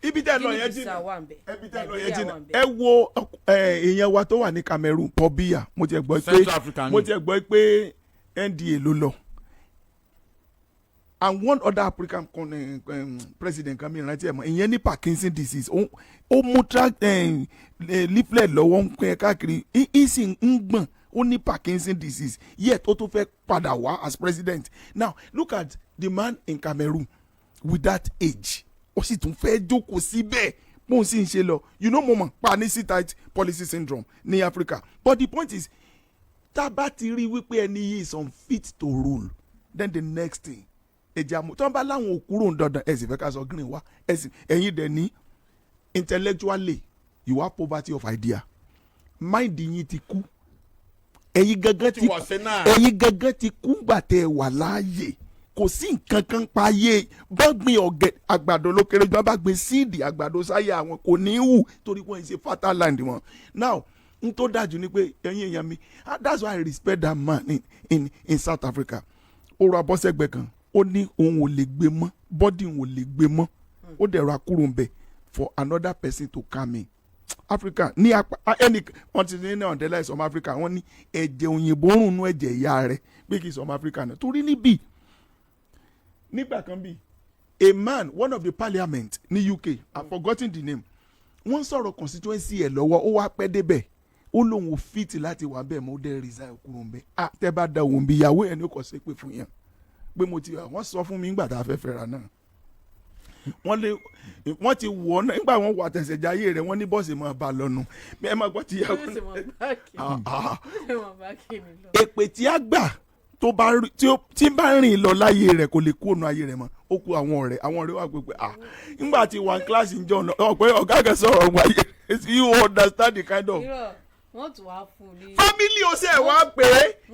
Ibi tẹ́ lọ yẹn jìnnà ẹ wo èèyàn wa tó wà ní Cameroon Paul Biya mo ti gbọ́ pé NDA ló lọ and one other African president kan mi rántí ẹ̀ mọ́ ìyẹn ní Parkinson disease ó mú leaflet lọ́wọ́ ń pín káàkiri ìsìn ń gbọ̀n ó ní Parkinson disease yet ó tún fẹ́ padà wá as president. Now look at the man in Cameroon with that age ó sì tún fẹ́ jókòó síbẹ̀ bóun sì ń ṣe lọ mo mọ̀ pa ní sit-tight policy syndrome ní Africa but the point is tá a bá ti rí wípé ẹni yìí is unfit to rule then the next thing ẹ̀jẹ̀ àmọ́ tí wọ́n bá láwọn òkúrò ń dandan ẹ̀sìn fẹ́ ká sọ green wá ẹ̀yin dẹ̀ ní intellectually you have poverty of idea mind yín ti kú ẹ̀yin gangan ti kú gbàtẹ́ wà láàyè kò sí nǹkan kan pa ayé bá gbin ọ̀gẹ̀ àgbàdo ló kéré jù bá gbin síìdì àgbàdo sáyà àwọn kò ní í hù torí wọ́n ń ṣe fertile land wọn. Now n tó dájú ni pé ẹ̀yin èèyàn mi that's why I respect that man in South Africa. Ó ra bọ́sẹ̀gbẹ̀ kan ó ní òun ò lè gbé mọ́ bọ́dì òun ò lè gbé mọ́ ó dẹ̀ ra kúrò ń bẹ̀ for another person to come in. Africa ní ẹnì wọn ti ní ọ̀dẹ́lá ìsọmọ Africa wọn ní ẹ̀jẹ̀ òyìnbó rùn nú ẹ̀jẹ̀ ìyá rẹ̀ pé kì í sọmọ Africa náà torí nígbà kan bí a man one of the parliament ní UK I've forgotten the name wọ́n sọ̀rọ̀ constituency ẹ̀ lọ́wọ́ ó wá pẹ́ débẹ̀ ó lóun ò fit láti wà bẹ́ẹ̀ mo dẹ́ resign kúrò ń bẹ́ẹ̀ tẹ́ bá da òun bí ìyàwó ẹ̀ ní kò ṣe pé fún yẹn pé mo ti wọ́n sọ fún mi nígbà tá a fẹ́ fẹ́ra náà wọ́n ti wọ̀ ọ́ nígbà wọ́n wà tẹ̀sẹ̀jáyé rẹ̀ wọ́n ní bọ́ọ̀sì máa bá lọ́nu ẹ máa gbọ́ ti yàgò èpè tí a gbà tí bá rìn lọ láyé rẹ̀ kò lè kú ònà ayé rẹ̀ mọ́ ó kú àwọn ọ̀rẹ́ wà pé nígbà tí wà ní kíláàsì ń jọ ọ̀pẹ́ ọ̀gá kan sọ̀rọ̀ ọ̀gbà yẹn you understand the kind of. wọ́n tún wá fún un ní. family ọ̀sẹ̀ wá pé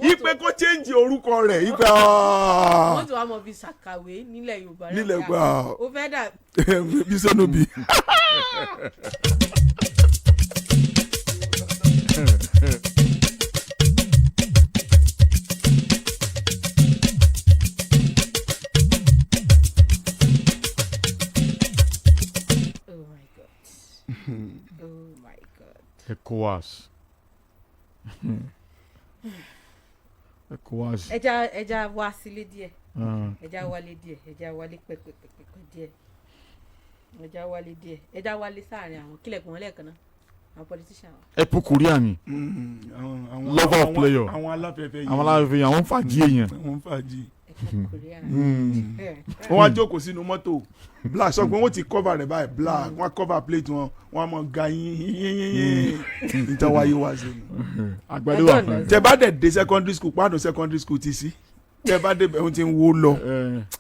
ipe kó change orúkọ rẹ̀ ipe. wọ́n tún wá mọ̀ fi ṣàkàwé nílẹ̀ Yorùbá. nílẹ̀ Yorùbá ó fẹ́ dà. bí sẹ́nu bí. ECOWAS. ECOWAS. ẹja wá sílé díẹ̀ ẹja wálé díẹ̀ ẹja wálé pẹpẹpẹpẹ díẹ̀ ẹja wálé díẹ̀ ẹja wálé sáàrin àwọn kílẹ̀kùn wọn lẹ́ẹ̀kan náà àwọn politician wa. Epo Korea ni lover of player àwọn aláfẹ́fẹ́ yìí àwọn aláfẹ́fẹ́ yìí àwọn fàájì èèyàn. wọ́n fàájì. Epo Korea. wọ́n wá jókòó sínú mọ́tò black sọ pé wọ́n ti cover rẹ̀ báyìí black wọ́n cover plate wọn wọ́n á mọ̀ ga yín níta wáyé wá sí i. àgbàdo wà. tẹ bá dẹ̀ dé secondary school pàdùn secondary school ti sí tẹ bá dé bẹ̀rù ti ń wó lọ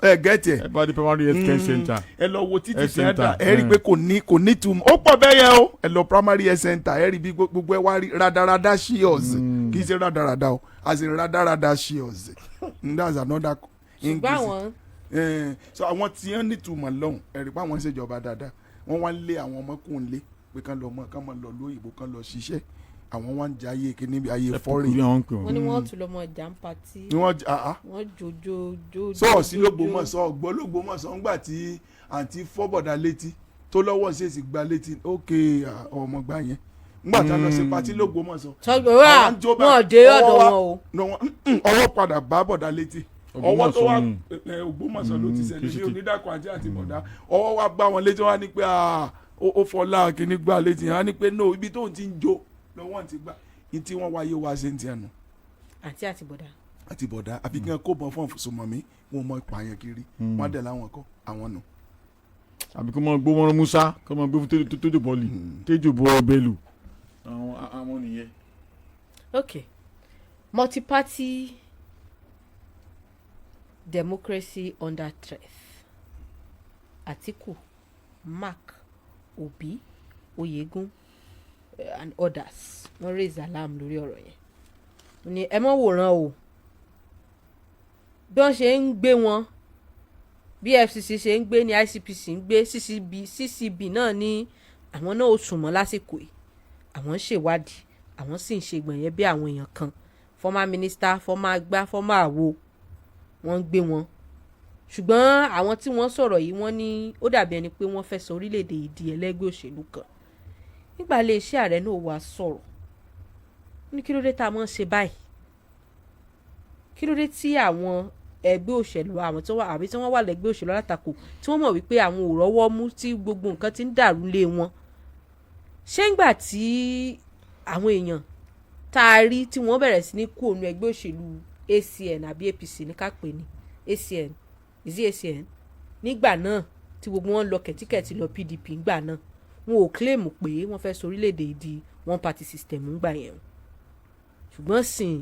ẹ gẹ́tì ẹ̀. ẹ bá dé primary health care center. ẹ lọ wo títí center ẹ rí i pé kò ní túmọ̀ ó pọ̀ bẹ́ẹ̀ yẹn o ẹ lọ primary health center ẹ rí i bí gbogbo ẹ wá rí radarada shields kì í ṣe radarada o as in radarada shields that's another ṣùgbọ́n àwọn. so àwọn tí wọ́n ní túmọ̀ lọ́hùn ẹ rí i pé àwọn ń ṣèjọba dáadáa wọ́n wá ń lé àwọn ọmọkùnrin lé pé kán lọ lóyìnbó kán lọ ṣiṣẹ́ àwọn wá ń jẹ ayé kíní bí ayé fọ́ọ̀rì. wọ́n ní wọ́n tún lọ mọ ìjà ń patí. wọ́n jojo. sọ́ọ̀sì lÓgbómọ̀ṣọ́ ọ̀gbọ́n lÓgbómọ̀ṣọ́ ńgbà tí àǹtí fọ́bọ̀dà létí tó lọ́wọ́ ṣèṣì gba létí ókè ọmọ gbà yẹn ńgbà tá a lọ sí patí lÓgbómọ̀ṣọ́. wọ́n dé ọ̀dọ̀ wọn o. ọwọ́ padà bá bọ̀dà létí ọwọ́ tó wá Ògbómọ̀ṣọ́ ló ti ṣẹlẹ̀ ní onídàkọ̀ ajé àti bọ̀dá ọwọ́ wa gbá wọn létí wọn á ní pé ó fọlá kìíní gbá létí wọn á ní pé no ibi tóun ti ń jó lọ́wọ́ ti gbà ní tí wọ́n wáyé wá ṣe ń tiẹ̀ nù. àti bọ̀dá àfi kí wọn kó bọ̀ fún sùmọ̀mí wọn mọ ìpààyàn kiri wọn dẹ̀ láwọn kọ́ àwọn nù. àbí kí wọ́n gbó wọn Musa kí wọ́n gbé fún tójú bọ́ọ̀lì téjú bọ́ bẹ́ẹ̀lù àwọn nìyẹn. okay multi-party democracy under threat. Atiku, Mark, Obi, Oyegun and others wọ́n raise alarm lórí ọ̀rọ̀ yẹn. Wọ́n ní ẹ mọ́ wòran o bí wọ́n ṣe ń gbé wọn bí FCC ṣe ń gbé ní ICPC ń gbé CCB náà ní àwọn náà ó sùn mọ́ lásìkò yìí àwọn ń ṣèwádìí àwọn sì ń ṣe gbọ̀nyẹn bí àwọn èèyàn kan former minister former àgbà former àwo wọ́n ń gbé wọn ṣùgbọ́n àwọn tí wọ́n sọ̀rọ̀ yìí wọ́n ní ó dàbí ẹni pé wọ́n fẹ́ sọ orílẹ̀-èdè yìí di ẹlẹ́gbẹ́ òṣèlú kan nígbà iléeṣẹ́ ààrẹ náà wá sọ̀rọ̀ ní kí ló dé tá a mọ̀ ṣe báyìí kí ló dé tí àwọn ẹgbẹ́ òṣèlú àwọn tí wọ́n wà lẹ́gbẹ́ òṣèlú alátakò tí wọ́n mọ̀ wípé àwọn ò rọ́wọ́ mú tí gbogbo nǹkan ti ń dàrú lé wọn ṣé ńgbà tí àwọn èèyàn tá a rí tí wọ́n bẹ̀rẹ̀ sí ní kú òun ẹgbẹ́ òṣèlú ACN àbí APC ní ká pè ní ACN ìzí ACN nígbà náà tí gbogbo wọn lọ kẹ̀tíkẹ̀tì lọ PDP ńgbà náà wọn ò claim pé wọ́n fẹ́ sọ orílẹ̀-èdè di one party system ńgbà yẹn ṣùgbọ́n sìn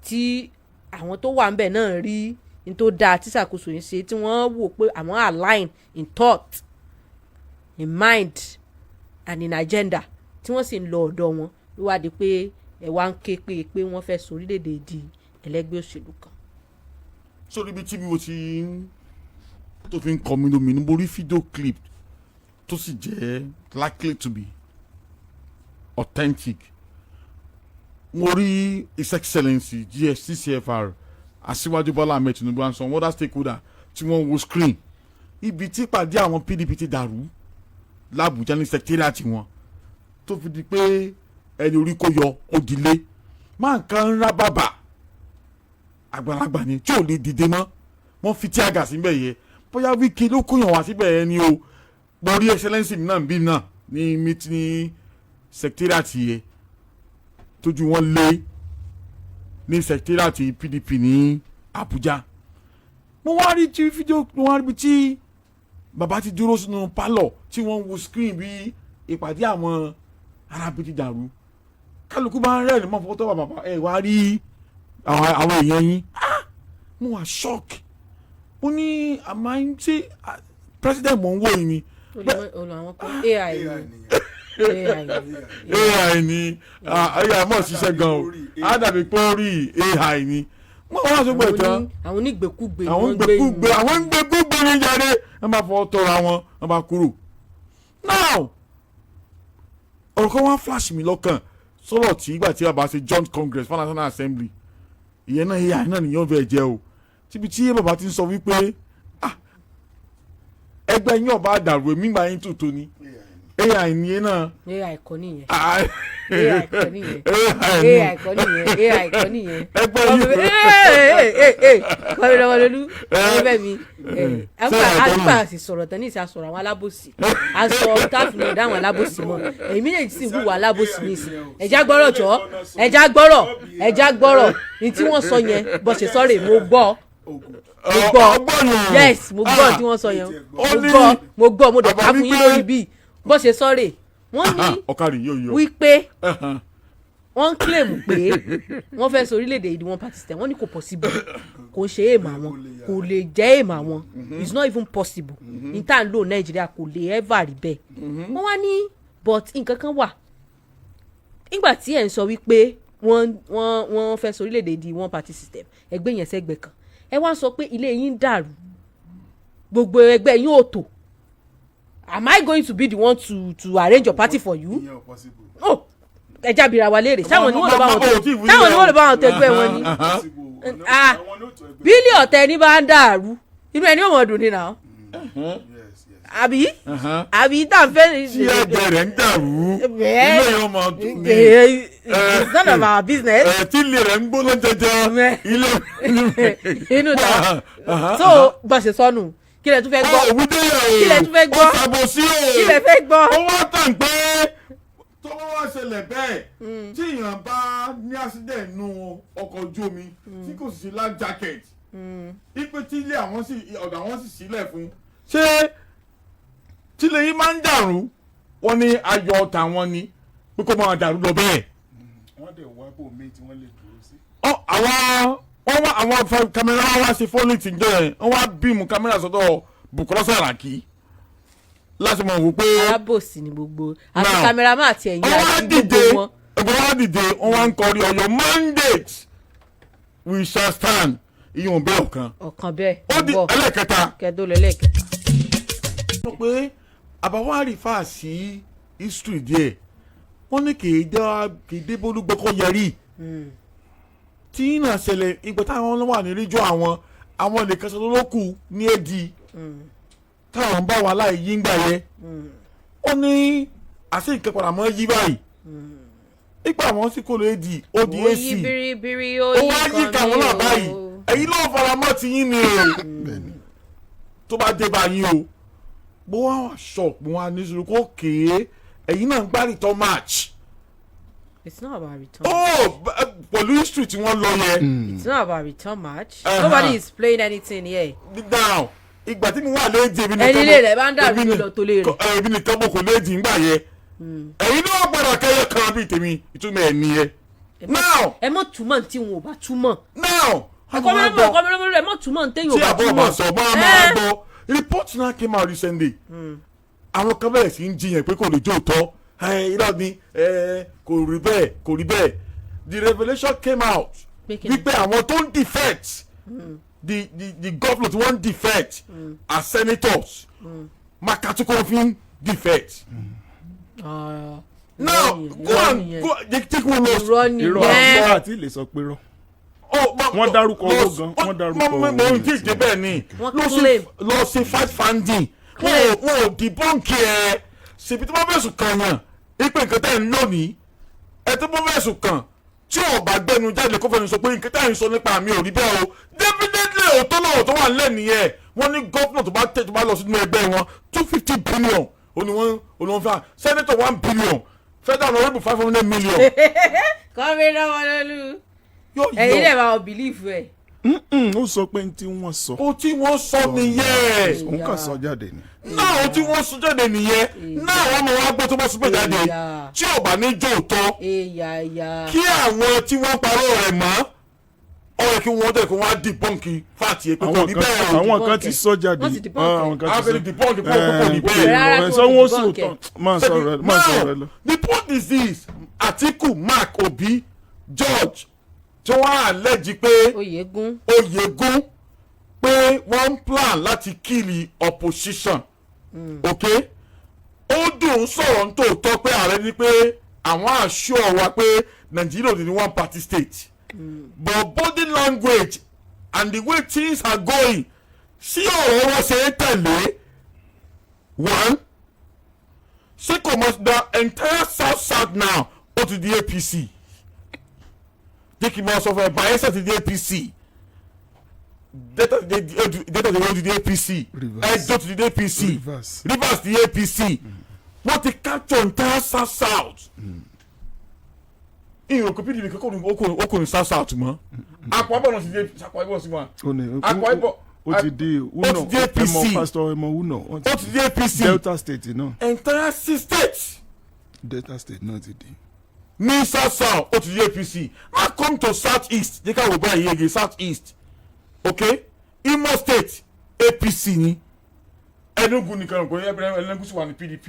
tí àwọn tó wà ńbẹ̀ náà rí ní tó dáa tí ṣàkóso yìí ṣe tí wọ́n wò pé àwọn align in thought in mind and in agenda tí wọ́n sì ń lọ ọ̀dọ̀ wọn ló wá di pé ẹ̀ wá ń ké pé wọ́n fẹ́ sọ orílẹ̀-èdè di ẹlẹ́gbẹ́ òṣèlú kan. sórí ibi tí mo ti tó fi ń kọ́ mi lómi ní mo rí fídíò clip tó sì jẹ́ likely to be authentic mo rí his excellency GFCCFR Aṣíwájú Bọ́lá Ahmed Tinubu and some other stakeholder tí wọ́n wo screen ibi tí pàdé àwọn PDP ti dàrú l'Àbújá ní secretariat wọn tó fi di pé ẹni orí kó yọ òdìlé máa kàn ń rá bàbà àgbàlagbà ni tí ò lè dìde mọ́ wọ́n fi tíágà síbẹ̀ yẹ bóyá Wike ló kóyàn wá síbẹ̀ yẹn ni o borí excellence náà bí náà ní mítí ní secretariat yẹ tójú wọn lé ní secretariat PDP ní Abuja mo wá rí tí fídíò mo wá rí tí bàbá ti dúró sínú pálọ̀ tí wọ́n ń wo screen bí ìpàdé àwọn arábí ti dàrú kálukú bá ń rẹ́rìn mọ́ fọ́tọ́ bàbá ẹ̀ wá rí àwọn èèyàn yín mo wà shock mo ní àmọ́ ṣé president mò ń wò yín ni. olùwàwọn kan AI ni AI mọ̀ ṣiṣẹ́ gan o á dàbí pé ó rí AI ni wọ́n wá sọ pé tán àwọn onígbèkúgbè àwọn gbẹgbúgbẹ ní jáde wọ́n bá fọ́ tọrọ wọ́n bá kúrò. now ọ̀rọ̀ kan wá flash mi lọ́kàn sọ̀rọ̀ tí ìgbà tí a bá ṣe joint congress for national assembly ìyẹn náà AI náà nìyẹn fẹ́ jẹ́ o síbi tí bàbá ti ń sọ wípé ẹgbẹ́ yín ọba àdàrú èmi gbà yín tòótọ́ ni AI ni yẹn náà. AI kọ́ nìyẹn AI kọ́ nìyẹn AI kọ́ nìyẹn AI kọ́ nìyẹn. ẹgbẹ́ yín kọ́mi lọ́wọ́ lólú ẹgbẹ́ mi àgbà sì sọ̀rọ̀ tán ní ìsà sọ̀rọ̀ àwọn alábòsí àsọ táàfù náà dáhùn alábòsí mọ́ èyí méjèèjì sì ń hùwà alábòsí ní ìsìn ẹ̀já gbọ́rọ̀ jọ ẹ̀já gbọ́rọ̀ ní tí wọ́n sọ yẹn bó ṣe sọ́rọ̀ mo gbọ́ yes mo gbọ́ tí wọ́n sọ yẹn mo gbọ́ mo dẹ̀ ká fún yín lórí bíi bó ṣe sọ́rè wọ́n ní wípé wọ́n ń claim pé wọ́n fẹ́ sọ orílẹ̀-èdè yìí wọ́n participate wọ́n ní kò possible kò ṣe èèmọ̀ àwọn kò lè jẹ́ èèmọ̀ àwọn it's not even possible ní tá à ń lò Nàìjíríà kò lè ever rí bẹ́ẹ̀ wọ́n wá ní but nǹkan kan wà nígbà tí ẹ̀ ń sọ wípé wọ́n fẹ́ sọ orílẹ̀-èdè yìí wọ́n participate ẹgbẹ́ yẹn sẹ́gbẹ́ kan ẹ wá sọ pé ilé yín dàrú gbogbo ẹgbẹ́ yín ò tò. Am I going to be the one to arrange your party for you? Oh, ẹja bìrà wà léèrè sáwọn ni wọ́n lè bá wọn tó ẹgbẹ́ wọn ni. Bílí ọ̀tẹ̀ ní bá ń dàrú inú ẹni ò mọ̀ dùn ní náà. àbí tá à ń fẹ́. tí ẹgbẹ́ rẹ̀ ń dàrú inú ẹ̀ ọmọ dùn ní. It's none of our business. tí ilé rẹ̀ ń gbóná jẹjẹ ilé inú ta so bó ṣe sọnù. Kí lẹ tún fẹ́ gbọ́? Kí lẹ tún fẹ́ gbọ́? Kí lẹ fẹ́ gbọ́? ó wá tàn pé tó wá ṣẹlẹ̀ bẹ́ẹ̀ tí èèyàn bá ní accident nù ọkọ̀ ojú omi tí kò sì ṣe life jacket ipe tí ilé ọ̀dọ̀ àwọn sì sílẹ̀ fún ṣé tí ilé yìí máa ń dàrú wọ́n ní ayọ̀ tàwọn ni pé kó máa dàrú lọ bẹ́ẹ̀. wọ́n dẹ̀ wá bò mí tí wọ́n lè dúró sí. àwọn kámẹ́rà wá sí fọ́lìtì jẹ́ wọ́n wá bíìmù kámẹ́rà sọ́dọ̀ Bukola Saraki láti mọ̀ wò pé. alábòsí ni gbogbo àti kámẹ́rámà àti ẹ̀yìn àti gbogbo wọn. wọ́n wá dìde wọ́n wá ń kọrí ọ̀yọ́ mandate we shall stand ìyọ̀n bẹ́ẹ̀ ọ̀kan bẹ́ẹ̀ ó di ẹlẹ́kẹta. kẹ́dó lẹ́lẹ́kẹta. sọ pé àbáwá rìfà sí history díẹ̀ wọ́n ní kì í dé bólúgbọ́kọ̀ yẹrí tí náà ṣẹlẹ̀ ìgbà táwọn wà ní ríjọ́ àwọn nìkan ṣe ló kù ní èdè táwọn ń bá wa láì yí ń gbà yẹ ó ní àṣẹ ìkẹpàdà mọ́ yí báyìí nígbà wọn sì kò lè di ó di ac ó wá yí káwọn náà báyìí èyí ló fara mọ́ ti yín ni o tó bá dé báyìí o bó wá wà shock bó wá ní sùúrù kó kéé èyí náà ń gbá return match. It's not about return match. Pẹ̀lú history tí wọ́n lọ yẹ. It's not about return match. Nobody is playing anything here. Now ìgbà tí mo wà léèjì èmi nìkan ẹni lè rẹ̀ bá ń dàbí lọ tó lè rẹ̀. èmi nìkan mo kò léèjì ńgbà yẹ. èyí ni wọ́n gbọ́dọ̀ kẹ́yẹ kan bíi tèmi ìtumọ̀ ẹ̀ nìyẹn. Now ẹ mọ̀ túmọ̀ tí wọn ò bá túmọ̀. Now ẹ mọ̀ túmọ̀ téèyàn ò bá túmọ̀. tí àbọ̀ bá sọ bá máa gbọ́ report náà came out recently. àwọn kan bẹ̀rẹ̀ sí ń jiyàn pé kò lè jó tọ́ irọ́ ni kò rí bẹ́ẹ̀ the revelation came out wípé àwọn tó ń defect the government wọ́n defect as senators makatuko defect. Now go take one loss. irọ́ àti lè sọ pé rọ́. wọ́n dárúkọ owó gan wọ́n dárúkọ owó. mo ń díje bẹ́ẹ̀ ni lọ sí fight funding wọn ò debunk ẹ ṣèbí tí wọ́n fẹ̀sùn kàn yàn ipe nǹkan tẹ́ ń lò ní ẹ tó bọ́ fẹ̀sùn kàn tí ò bá gbẹnu jáde kó fẹnu sọ pé nǹkan tẹ́ ń sọ nípa mi ò rí bẹ́ẹ̀ o definitely òótọ́ náà tó wà nílẹ̀ nìyẹn wọ́n ní gọ́fúnà tó bá lọ sínú ẹgbẹ́ wọn 250 billion oníwọ̀n fẹ́ senator 1 billion federal honorable 500 million. kọ́mi náà wọlé lu ẹ̀yin lè máa believe ẹ̀ ó sọ pé tí wọ́n sọ. ó tí wọ́n sọ nìyẹn. òun kàn sọ jáde ni. náà ó tí wọ́n sọ jáde nìyẹn. náà wọ́n máa wá gbọ́ tó bá sọ pé jáde tí ò bá ní jó tọ́ kí àwọn tí wọ́n parọ́ rẹ̀ mọ́ ọ̀rẹ́ kí wọ́n tẹ̀ kí wọ́n á dìbọ́ǹkì fáàtì ẹ̀ pé kò ní bẹ́ẹ̀. àwọn kan ti sọ jáde. àwọn kan ti dìbọ́ǹkì pé kò ní bẹ́ẹ̀. sọ wọ́n sọ máa sọ rẹ lọ. The point is this: Atiku, Mark, Obi, George tí wọ́n á lẹ́jì pé Oyegun pé wọ́n ń plan láti kill opposition. ok ó dùn sọ̀rọ̀ nítòótọ́ pé ààrẹ ní pé àwọn àṣọ wa pé Nàìjíríà ò ní one party state. But body language and the way things are going sí ọ̀rọ̀ wọn ṣe é tẹ̀lé one ṣé kò mọ̀ the entire south now ó ti di APC jẹ́ kí n máa sọ fún ẹ Bayelsa ti di APC Delta ti di APC Edo ti di APC Rivers ti di APC wọ́n ti capture entire south. ìròkè pdp okòrin south mọ́ Akwa Ibom ti di Akwa Ibom sí wọn. Akwa Ibom ó ti di uno APC pastor emo uno ó ti di APC Delta state náà. entire 6 states. Delta state náà ti di. ní south ó ti di APC. I come to south east jẹ́ ká wò báyìí yege south east okay Imo state APC ni Enugu nìkan kò ní Enugu sì wà ní PDP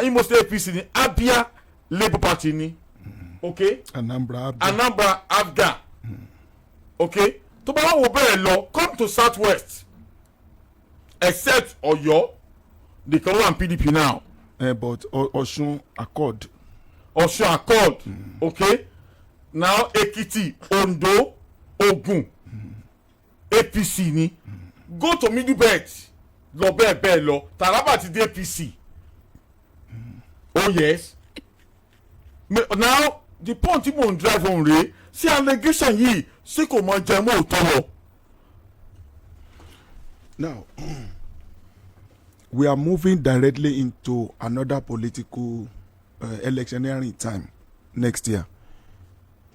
Imo state APC ni Abia Labour Party ni. Okay. Anambra Abga. Okay. tó bá wà wò bẹ́ẹ̀ lọ come to southwest except Ọ̀yọ́ they can run PDP now. But Ọ̀ṣun accord. Okay. Now Ekiti, Ondo, Ogun, APC ni. Go to Middle Belt lọ bẹ́ẹ̀ lọ Taraba ti di APC. Oh yes. Now the point tí mò ń drive on rèé sí allegation yìí sí kò mọ jẹ mọ́ òótọ́ lọ. Now we are moving directly into another political electioneering time next year.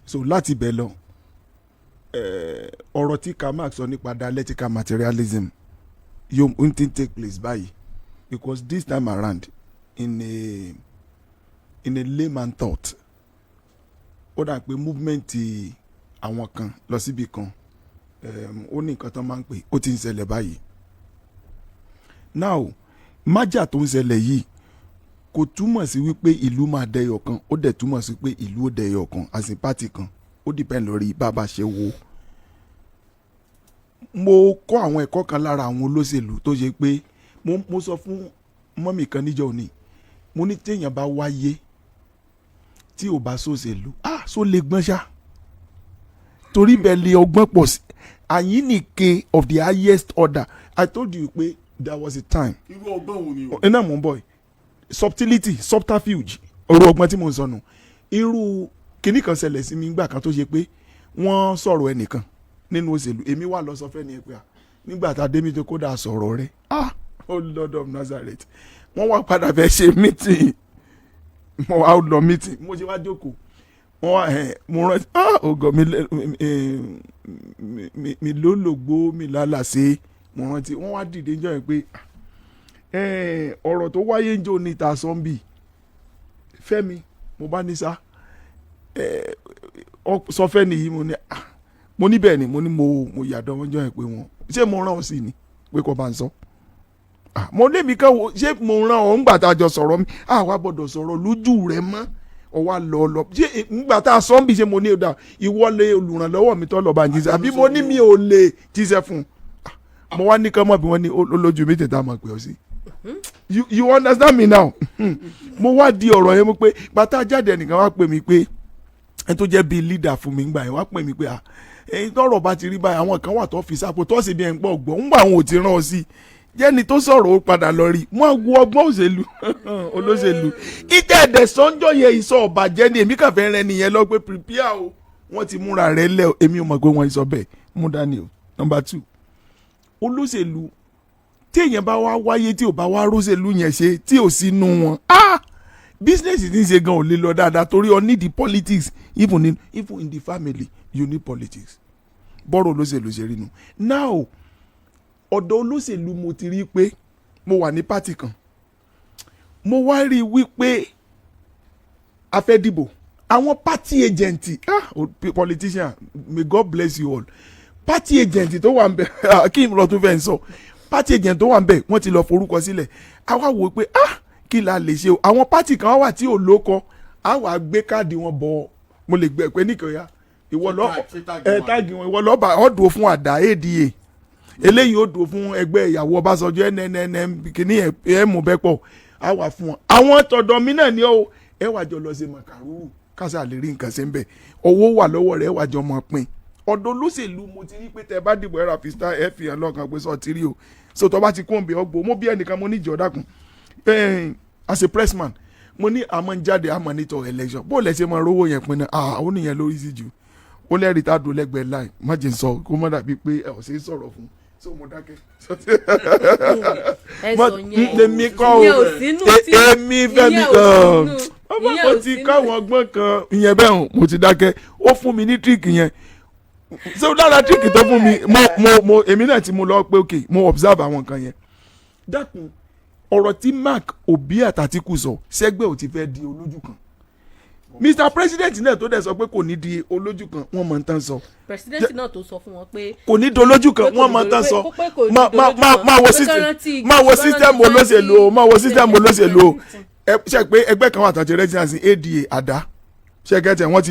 So láti bẹ̀ lọ ọ̀rọ̀ tí Kamak sọ nípa dialectical materialism yóò ń take place báyìí because this time around in a layman thought ó dà pé movement àwọn kan lọ síbi kan ó ní nǹkan tó máa ń pè ó ti ń ṣẹlẹ̀ báyìí. Now májà tó ń ṣẹlẹ̀ yìí kò túmọ̀ sí wípé ìlú máa dẹyọ kan ó dẹ̀ túmọ̀ sí pé ìlú ó dẹyọ kan as in party kan ó depend lórí bàbá ṣe wo. Mo kọ́ àwọn ẹ̀kọ́ kan lára àwọn olóṣèlú tó ṣe pé mo sọ fún mọ́mì kan níjọ́ òní mo ní téèyàn bá wáyé tí ò bá sòṣèlú so lè gbọ́n ṣá torí bẹ́ẹ̀ lè ọgbọ́n pọ̀ sí àyínnìke of the highest order. I told you pé there was a time. irú ọgbọ́n wo ni o. iná mò ń bọ̀ subtlety subterfuge ọ̀rọ̀ ọgbọ́n tí mo ń sọnù irú kinní kan ṣẹlẹ̀ sí mi nígbà kan tó ṣe pé wọ́n sọ̀rọ̀ ẹnìkan nínú òṣèlú èmi wà lọ sọ fẹ́ ni ẹ pé nígbà tá a dé mi tó kódà sọ̀rọ̀ rẹ̀ oh Lord of Nazareth wọ́n wá padà fẹ́ ṣe meeting mo wá lọ meeting mo ṣe wá jókòó wọ́n wá mo rántí ògò mi lólògbó mi lálàsé mo rántí wọ́n wá dìde jọ yẹn pé ọ̀rọ̀ tó wáyé ń jò ní ìta sọ́ńbì Fẹ́mi mo bá ní sá sọ fẹ́ nìyí mo ní bẹ́ẹ̀ ni mo ní mo yàdọ̀ wọ́n jọ yẹn pé wọ́n ṣé mo rán ọ sí ni pé kò bá ń sọ mo lémi kan wo ṣé mo rán ọ ńgbà tá a jọ sọ̀rọ̀ mi àwa gbọ́dọ̀ sọ̀rọ̀ lójú rẹ mọ́ ọwọ́ lọ ṣé ńgbà tá a sọ ń bí ṣe mo ní ọ̀dà ìwọlé olùrànlọ́wọ́ mi tọ́ lọ́ba jíṣẹ́ àbí mo ní mi ò lè jíṣẹ́ fún un mo wá ní kán mọ̀ bí wọ́n ní olójú mi tètè àmọ̀ pé ọ sí. You understand me now? Mo wá di ọ̀rọ̀ yẹn mo pé bàtà jáde ẹnìkan wá pè mí pé ẹni tó jẹ́ bíi leader fún mi gbà yẹn wá pè mí pé ẹyin tọ́rọ̀ bá ti rí báyìí àwọn kan wà tó fi sápò tó sì bí ẹ̀ ń pọ̀ gbọ́ ńgbà àwọn ò ti rán ọ sí jẹ́ni tó sọ̀rọ̀ ó padà lọ rí wọ́n wo ọgbọ́n òṣèlú olóṣèlú ìtẹ̀ ẹ̀dẹ̀ sọ́njọ́ yẹn ìsọ̀ ọ̀bàjẹ́ ni èmi kàn fẹ́ rẹ nìyẹn lọ pé prepare o wọ́n ti múra rẹ̀ lẹ̀ èmi ò mọ̀ pé wọ́n ìsọ̀ bẹ́ẹ̀ mú dání o. Number 2 olóṣèlú tí èèyàn bá wá wáyé tí ò bá wá róṣèlú yẹn ṣe tí ò sí nú wọn business ti ń ṣe gan ò lè lọ dáadáa torí ọ need the politics even in the family you need politics bọ́rọ̀ olóṣèlú ṣe rí nu. Now ọ̀dọ̀ olóṣèlú mo ti rí pé mo wà ní pátì kan mo wá rí wípé a fẹ́ dìbò àwọn party agent politician may God bless you all party agent tó wà ń bẹ̀ kí n lọ tún fẹ́ ń sọ party agent tó wà ń bẹ̀ wọ́n ti lọ forúkọ sílẹ̀ a wá wò pé kí la lè ṣe o àwọn party kan wà tí ò lóko a wà gbé káàdì wọn bọ̀ mo lè gbẹ pé nìkan ìwọ lọ táàgì wọn ìwọ lọ bá ọdún fún àdá ADA eléyìí ó dùn fún ẹgbẹ́ ìyàwó Ọbásanjọ́ NNM kìíní ẹ̀ mú bẹ́ pọ̀ á wà fún wọn. àwọn tọ̀dọ̀ mi náà ni ẹ wà jọ lọ sí màkàrú kásá lè rí nǹkan ṣe ń bẹ̀ owó wà lọ́wọ́ rẹ̀ ẹ wà jọ mọ̀ pin. ọ̀dọ̀ olóṣèlú mo ti rí pé tẹ bá dìbò ẹ̀rọ àfisítà ẹ fi hàn lọ́kàn pé sọ ti rí o so tó bá ti kún bí ọgbó mo bí ẹnìkan mo ní ìjọ dákun as a pressman mo ní àmọ́ ń jáde àmọ́ nítọ̀ election bó lẹ ṣe máa rówó yẹn pinnu ó nìyẹn lórí sí jù ó lẹ́rìí tá a dùn lẹ́gbẹ̀ẹ́ láì má jẹ́ sọ kó má dàbí pé ẹ ò ṣe é sọ̀rọ̀ fún so mo dákẹ́. èmi kọ́ o èmi fẹ́mi ọmọ mo ti káwọn ọgbọ́n kan ìyẹn bẹ́ẹ̀ hàn mo ti dákẹ́ ó fún mi ní tíríkì yẹn so lára tíríkì tó fún mi mo èmi náà ti mú lọ pé ok mo observe àwọn kan yẹn dákun ọ̀rọ̀ tí Mark Obi àtàtìkù sọ sẹ́gbẹ́ ò ti fẹ́ di olójú kan Mr President náà tó dẹ̀ sọ pé kò ní di olójú kan wọ́n mọ̀ ń tán sọ. President náà tó sọ fún wọn pé kò ní di olójú kan wọ́n mọ̀ ń tán sọ. máa wo system olóṣèlú o máa wo system olóṣèlú o ṣe pé ẹgbẹ́ kan wà tàǹtí registration ADA àdá ṣe kẹ́tẹ̀ wọ́n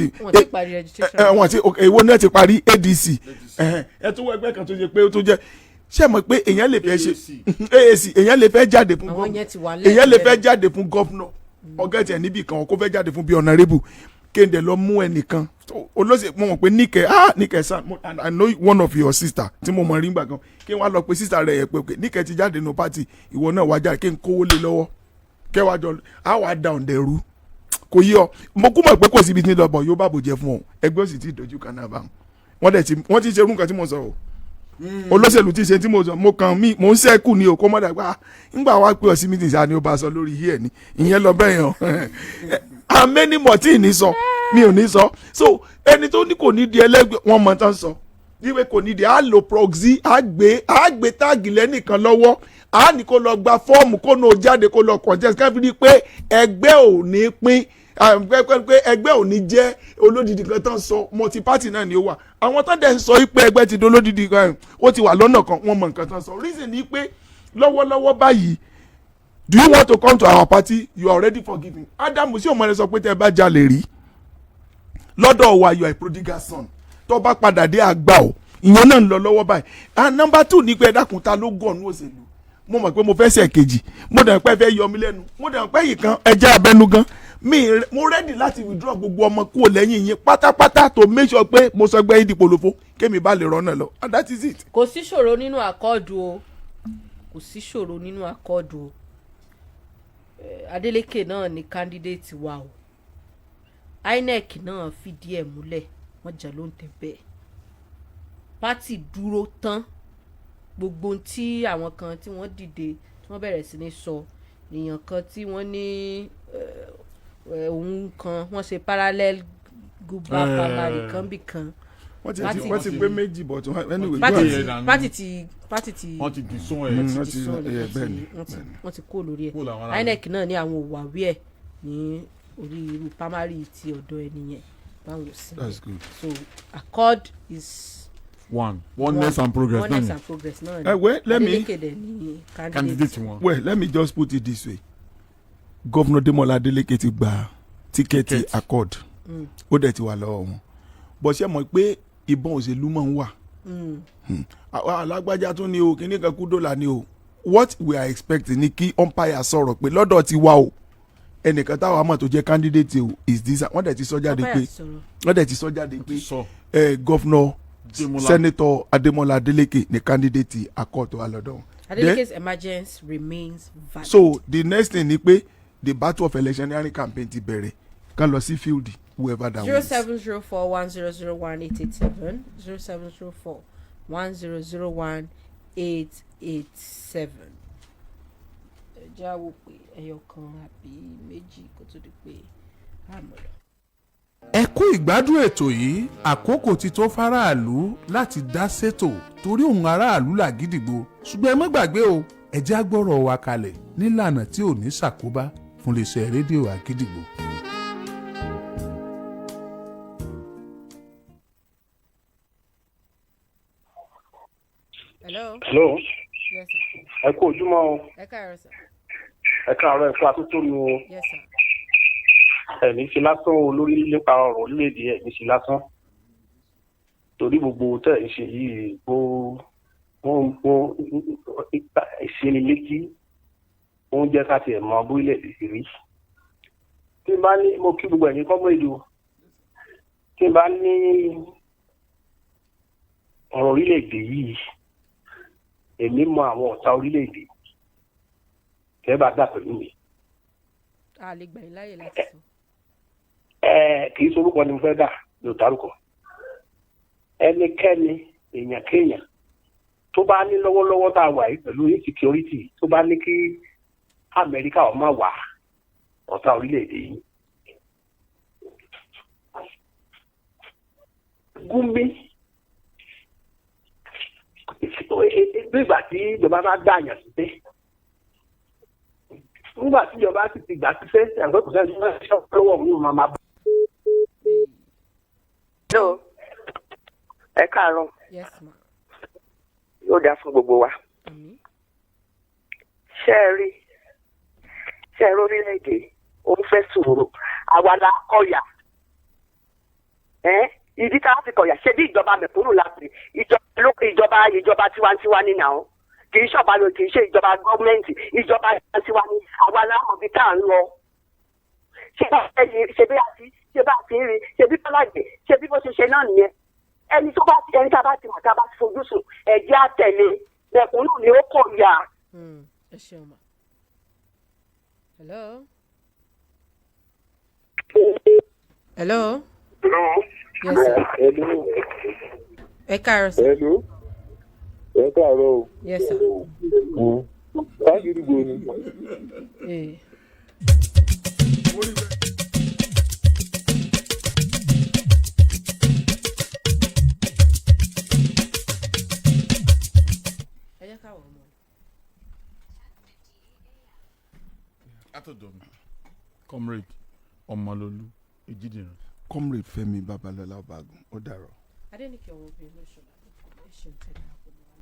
ti èwo náà ti parí ADC ẹ tún wọ ẹgbẹ́ kan tó ṣe pé ó tó jẹ́ ṣe mọ̀ pé èèyàn lè fẹ́ ṣe AAC èèyàn lè fẹ́ jáde fún gọ́ọ̀nà èèyàn lè fẹ́ jáde fún gọ́ọ̀nà ọ̀gá ẹ̀tì ẹ̀ níbì kan kó fẹ́ jáde fún bí ọ̀nàrẹ́bù kéde lọ mú ẹnìkan olóṣèlú mo mọ̀ pé níkẹ́ sá I know one of your sister tí mo mọ̀ rí gbà kan kí wọ́n á lọ pé sister rẹ̀ yẹ pé níkẹ́ ti jáde nù pátì ìwọ náà wá jáde kí n kówó lé lọ́wọ́ kẹwàá jọ á wà down dẹ̀rú kò yí ọ mo kú mọ̀ pé kò síbi tí ń lọ bọ̀ yóò bá bò jẹ fún ọ ẹgbẹ́ òsì tí ìdójú kan náà bá wọ́n ti ṣe irú nǹkan tí mo sọ o olóṣèlú tí ṣe tí mo sọ mo kàn mí mo ń sẹ́kù ní òkú mọ́dà gbà ńgbà wá pé ọ̀sìn meeting ṣáà ni ó bá sọ lórí yìí ẹ̀ ní ìyẹn lọ bẹ́ẹ̀ yàn amẹ́nimọ̀ tí ì ní sọ mi ò ní sọ so ẹni tó ní kò ní di ẹlẹ́gbẹ́ wọn mọ̀ tán sọ wípé kò ní di á lo proxy á gbé táàgì lẹ́nìkan lọ́wọ́ á ní kó lọ gba fọ́ọ̀mù kó náà jáde kó lọ contest káfí ni pé ẹgbẹ́ ò ní pín pé ẹgbẹ́ ò ní jẹ́ olódìdí kan tán sọ multi party náà ni ó wà àwọn tán dẹ̀ ń sọ pé ẹgbẹ́ ti di olódìdí kan ó ti wà lọ́nà kan wọ́n mọ nǹkan tán sọ reason ni pé lọ́wọ́lọ́wọ́ báyìí do you want to come to our party you are already forgiven Ádámù sí òmùrẹ́ sọ pé tẹ́ ẹ bá jalè rí lọ́dọ̀ wa you are a prodigal son tó bá padà dé àgbà o ìyẹn náà ń lọ lọ́wọ́ báyìí and number 2 ní pé ẹ dákun ta ló gọ̀ọ́nù òṣèlú mo mọ̀ pé mo fẹ́ ṣe kejì mo dẹ̀ pẹ́ fẹ́ yọ mí lẹ́nu mo dẹ̀ pẹ́ yìí kan ẹjẹ́ abẹ́nú gan mo ready láti withdraw gbogbo ọmọ kúrò lẹ́yìn yín pátápátá to make sure pé mo sọ gbẹ́yìn dìpò lófo kémi bá lè rọ́nà lọ and that is it. kò sí ṣòro nínú àkọọ́dù o kò sí ṣòro nínú àkọọ́dù o Adeleke náà ni candidate wa o INEC náà fìdí ẹ̀ múlẹ̀ wọ́n jà ló ń tẹ̀ bẹ́ẹ̀ pátì dúró tán gbogbo tí àwọn kan tí wọ́n dìde tí wọ́n bẹ̀rẹ̀ sí ní sọ èèyàn kan tí wọ́n ní òun kan wọ́n ṣe parallel gúbà primary kan bì kan wọ́n ti gbé méjì bọ̀ tó anyway pátì ti wọ́n ti dùn sún wọ́n ti kó lórí ẹ̀ INEC náà ní àwọn òwàwí ẹ̀ ní orí irú primary ti ọ̀dọ̀ ẹni yẹn báwo sí so accord is oneness and progress well let me just put it this way Governor Demola Adeleke ti gba tíkẹ́ẹ̀tì accord ó dẹ̀ ti wà lọ́wọ́ wọn bó ṣe mọ̀ pé ìbọn òṣèlú máa ń wà alágbájá tún ni o kíní kan kú dọ́là ni o what we are expecting ni kí umpire sọ̀rọ̀ pé lọ́dọ̀ ti wá o ẹnìkan táwọn àmọ́ tó jẹ́ candidate o is this wọ́n dẹ̀ ti sọ jáde pé Governor Senator Ademola Adeleke ni candidate accord tó wà lọ́dọ̀ wọn. Adeleke's emergence remains valid. So the next thing ni pé the battle of electioneering campaign ti bẹ̀rẹ̀ kan lọ sí field whoever that wins. 07041001887 07041001887. ẹ jáwọ́ pé ẹyọ kan àbí méjì kó tó di pé àmọ́ lọ. ẹ kú ìgbádùn ètò yìí àkókò ti tó fáráàlú láti dá sétò torí òun aráàlú làgídìgbò ṣùgbọ́n ẹ má gbàgbé o ẹ jẹ́ agbọ́rọ̀ wa kalẹ̀ nílànà tí ò ní ṣàkóbá fún iléeṣẹ́ rédíò àgídìgbò. Hello. Yes, sir. Ẹ kú ojúmọ́ o. Ẹ káàárọ̀ sir. Ẹ káàárọ̀ ẹ kú atótónu o. Yes, sir. Ẹ̀mí ṣe lásán o lórí nípa ọ̀rọ̀ orílẹ̀-èdè ẹ̀mí ṣe lásán. Torí gbogbo tẹ̀ ń ṣe yìí wọ́n ìṣenilétí oúnjẹ ká tiẹ̀ mọ orílẹ̀-èdè sí rí. Tí n bá ní mo kí gbogbo ẹ̀yin kọ́mọ èdè o. Tí n bá ní ọ̀rọ̀ orílẹ̀-èdè yìí èmi mọ àwọn ọ̀tá orílẹ̀-èdè kẹ́ bá dà pẹ̀lú mi. A lè gbà yín láyè láti sọ. Kì í sorúkọ ni mo fẹ́ dà ní òtárùkọ. Ẹnikẹ́ni èèyàn kéèyàn tó bá ní lọ́wọ́lọ́wọ́ tá a wà yìí pẹ̀lú insecurity tó bá ní kí Amẹ́ríkà ó má wà ọ̀tá orílẹ̀-èdè yìí. Gúnmi bí ìgbà tí ìjọba bá gbàyàn sí pé nígbà tí ìjọba sì ti gbà síṣẹ́ ẹ̀gbẹ́ kò sẹ́ni tó ń ṣe lọ́wọ́ òun máa bá. Hello. Ẹ káàárọ̀. Yes, ma. Yóò dáa fún gbogbo wa. Ṣé ẹ rí orílẹ̀-èdè òun fẹ́ sùúrù àwa la kọ̀yà. Ìdí tá a fi kọ̀yà ṣe bí ìjọba mẹ̀kúnnù láti ìjọba tiwantiwa ní náà kì í ṣọ̀bá lò kì í ṣe ìjọba gọ́ọ̀mẹ̀ntì ìjọba tiwantiwa ní àwa láwọn ibi tá à ń lọ. Ṣé bá a ti rí ṣe bí Fọlágbé ṣe bí bó ṣe ṣe náà nìyẹn. Ẹni tá a bá ti mọ̀ tá a bá ti fojú sùn ẹ̀jẹ̀ àtẹ̀lé mẹ̀kúnnù ni ó kọ̀yà. Ẹ ṣeun ma. Hello. Hello. Hello. Yes, sir. Hello. Ẹ káàárọ̀ sir. Hello. Ẹ káàárọ̀ o. Yes, sir. Káàkiri gbòòní. Ẹ jẹ́ ká wọ̀ ọmọ. Atọ́dọ̀ mi comrade Ọmọlólú Èjìdìran. Comrade Fẹ́mi Babalọ́lá Ọbagun ó dàrọ̀. Adéníkẹ́ ọmọbìnrin ló ṣọlá ẹ ṣeun tẹ̀lé àpò mọ́.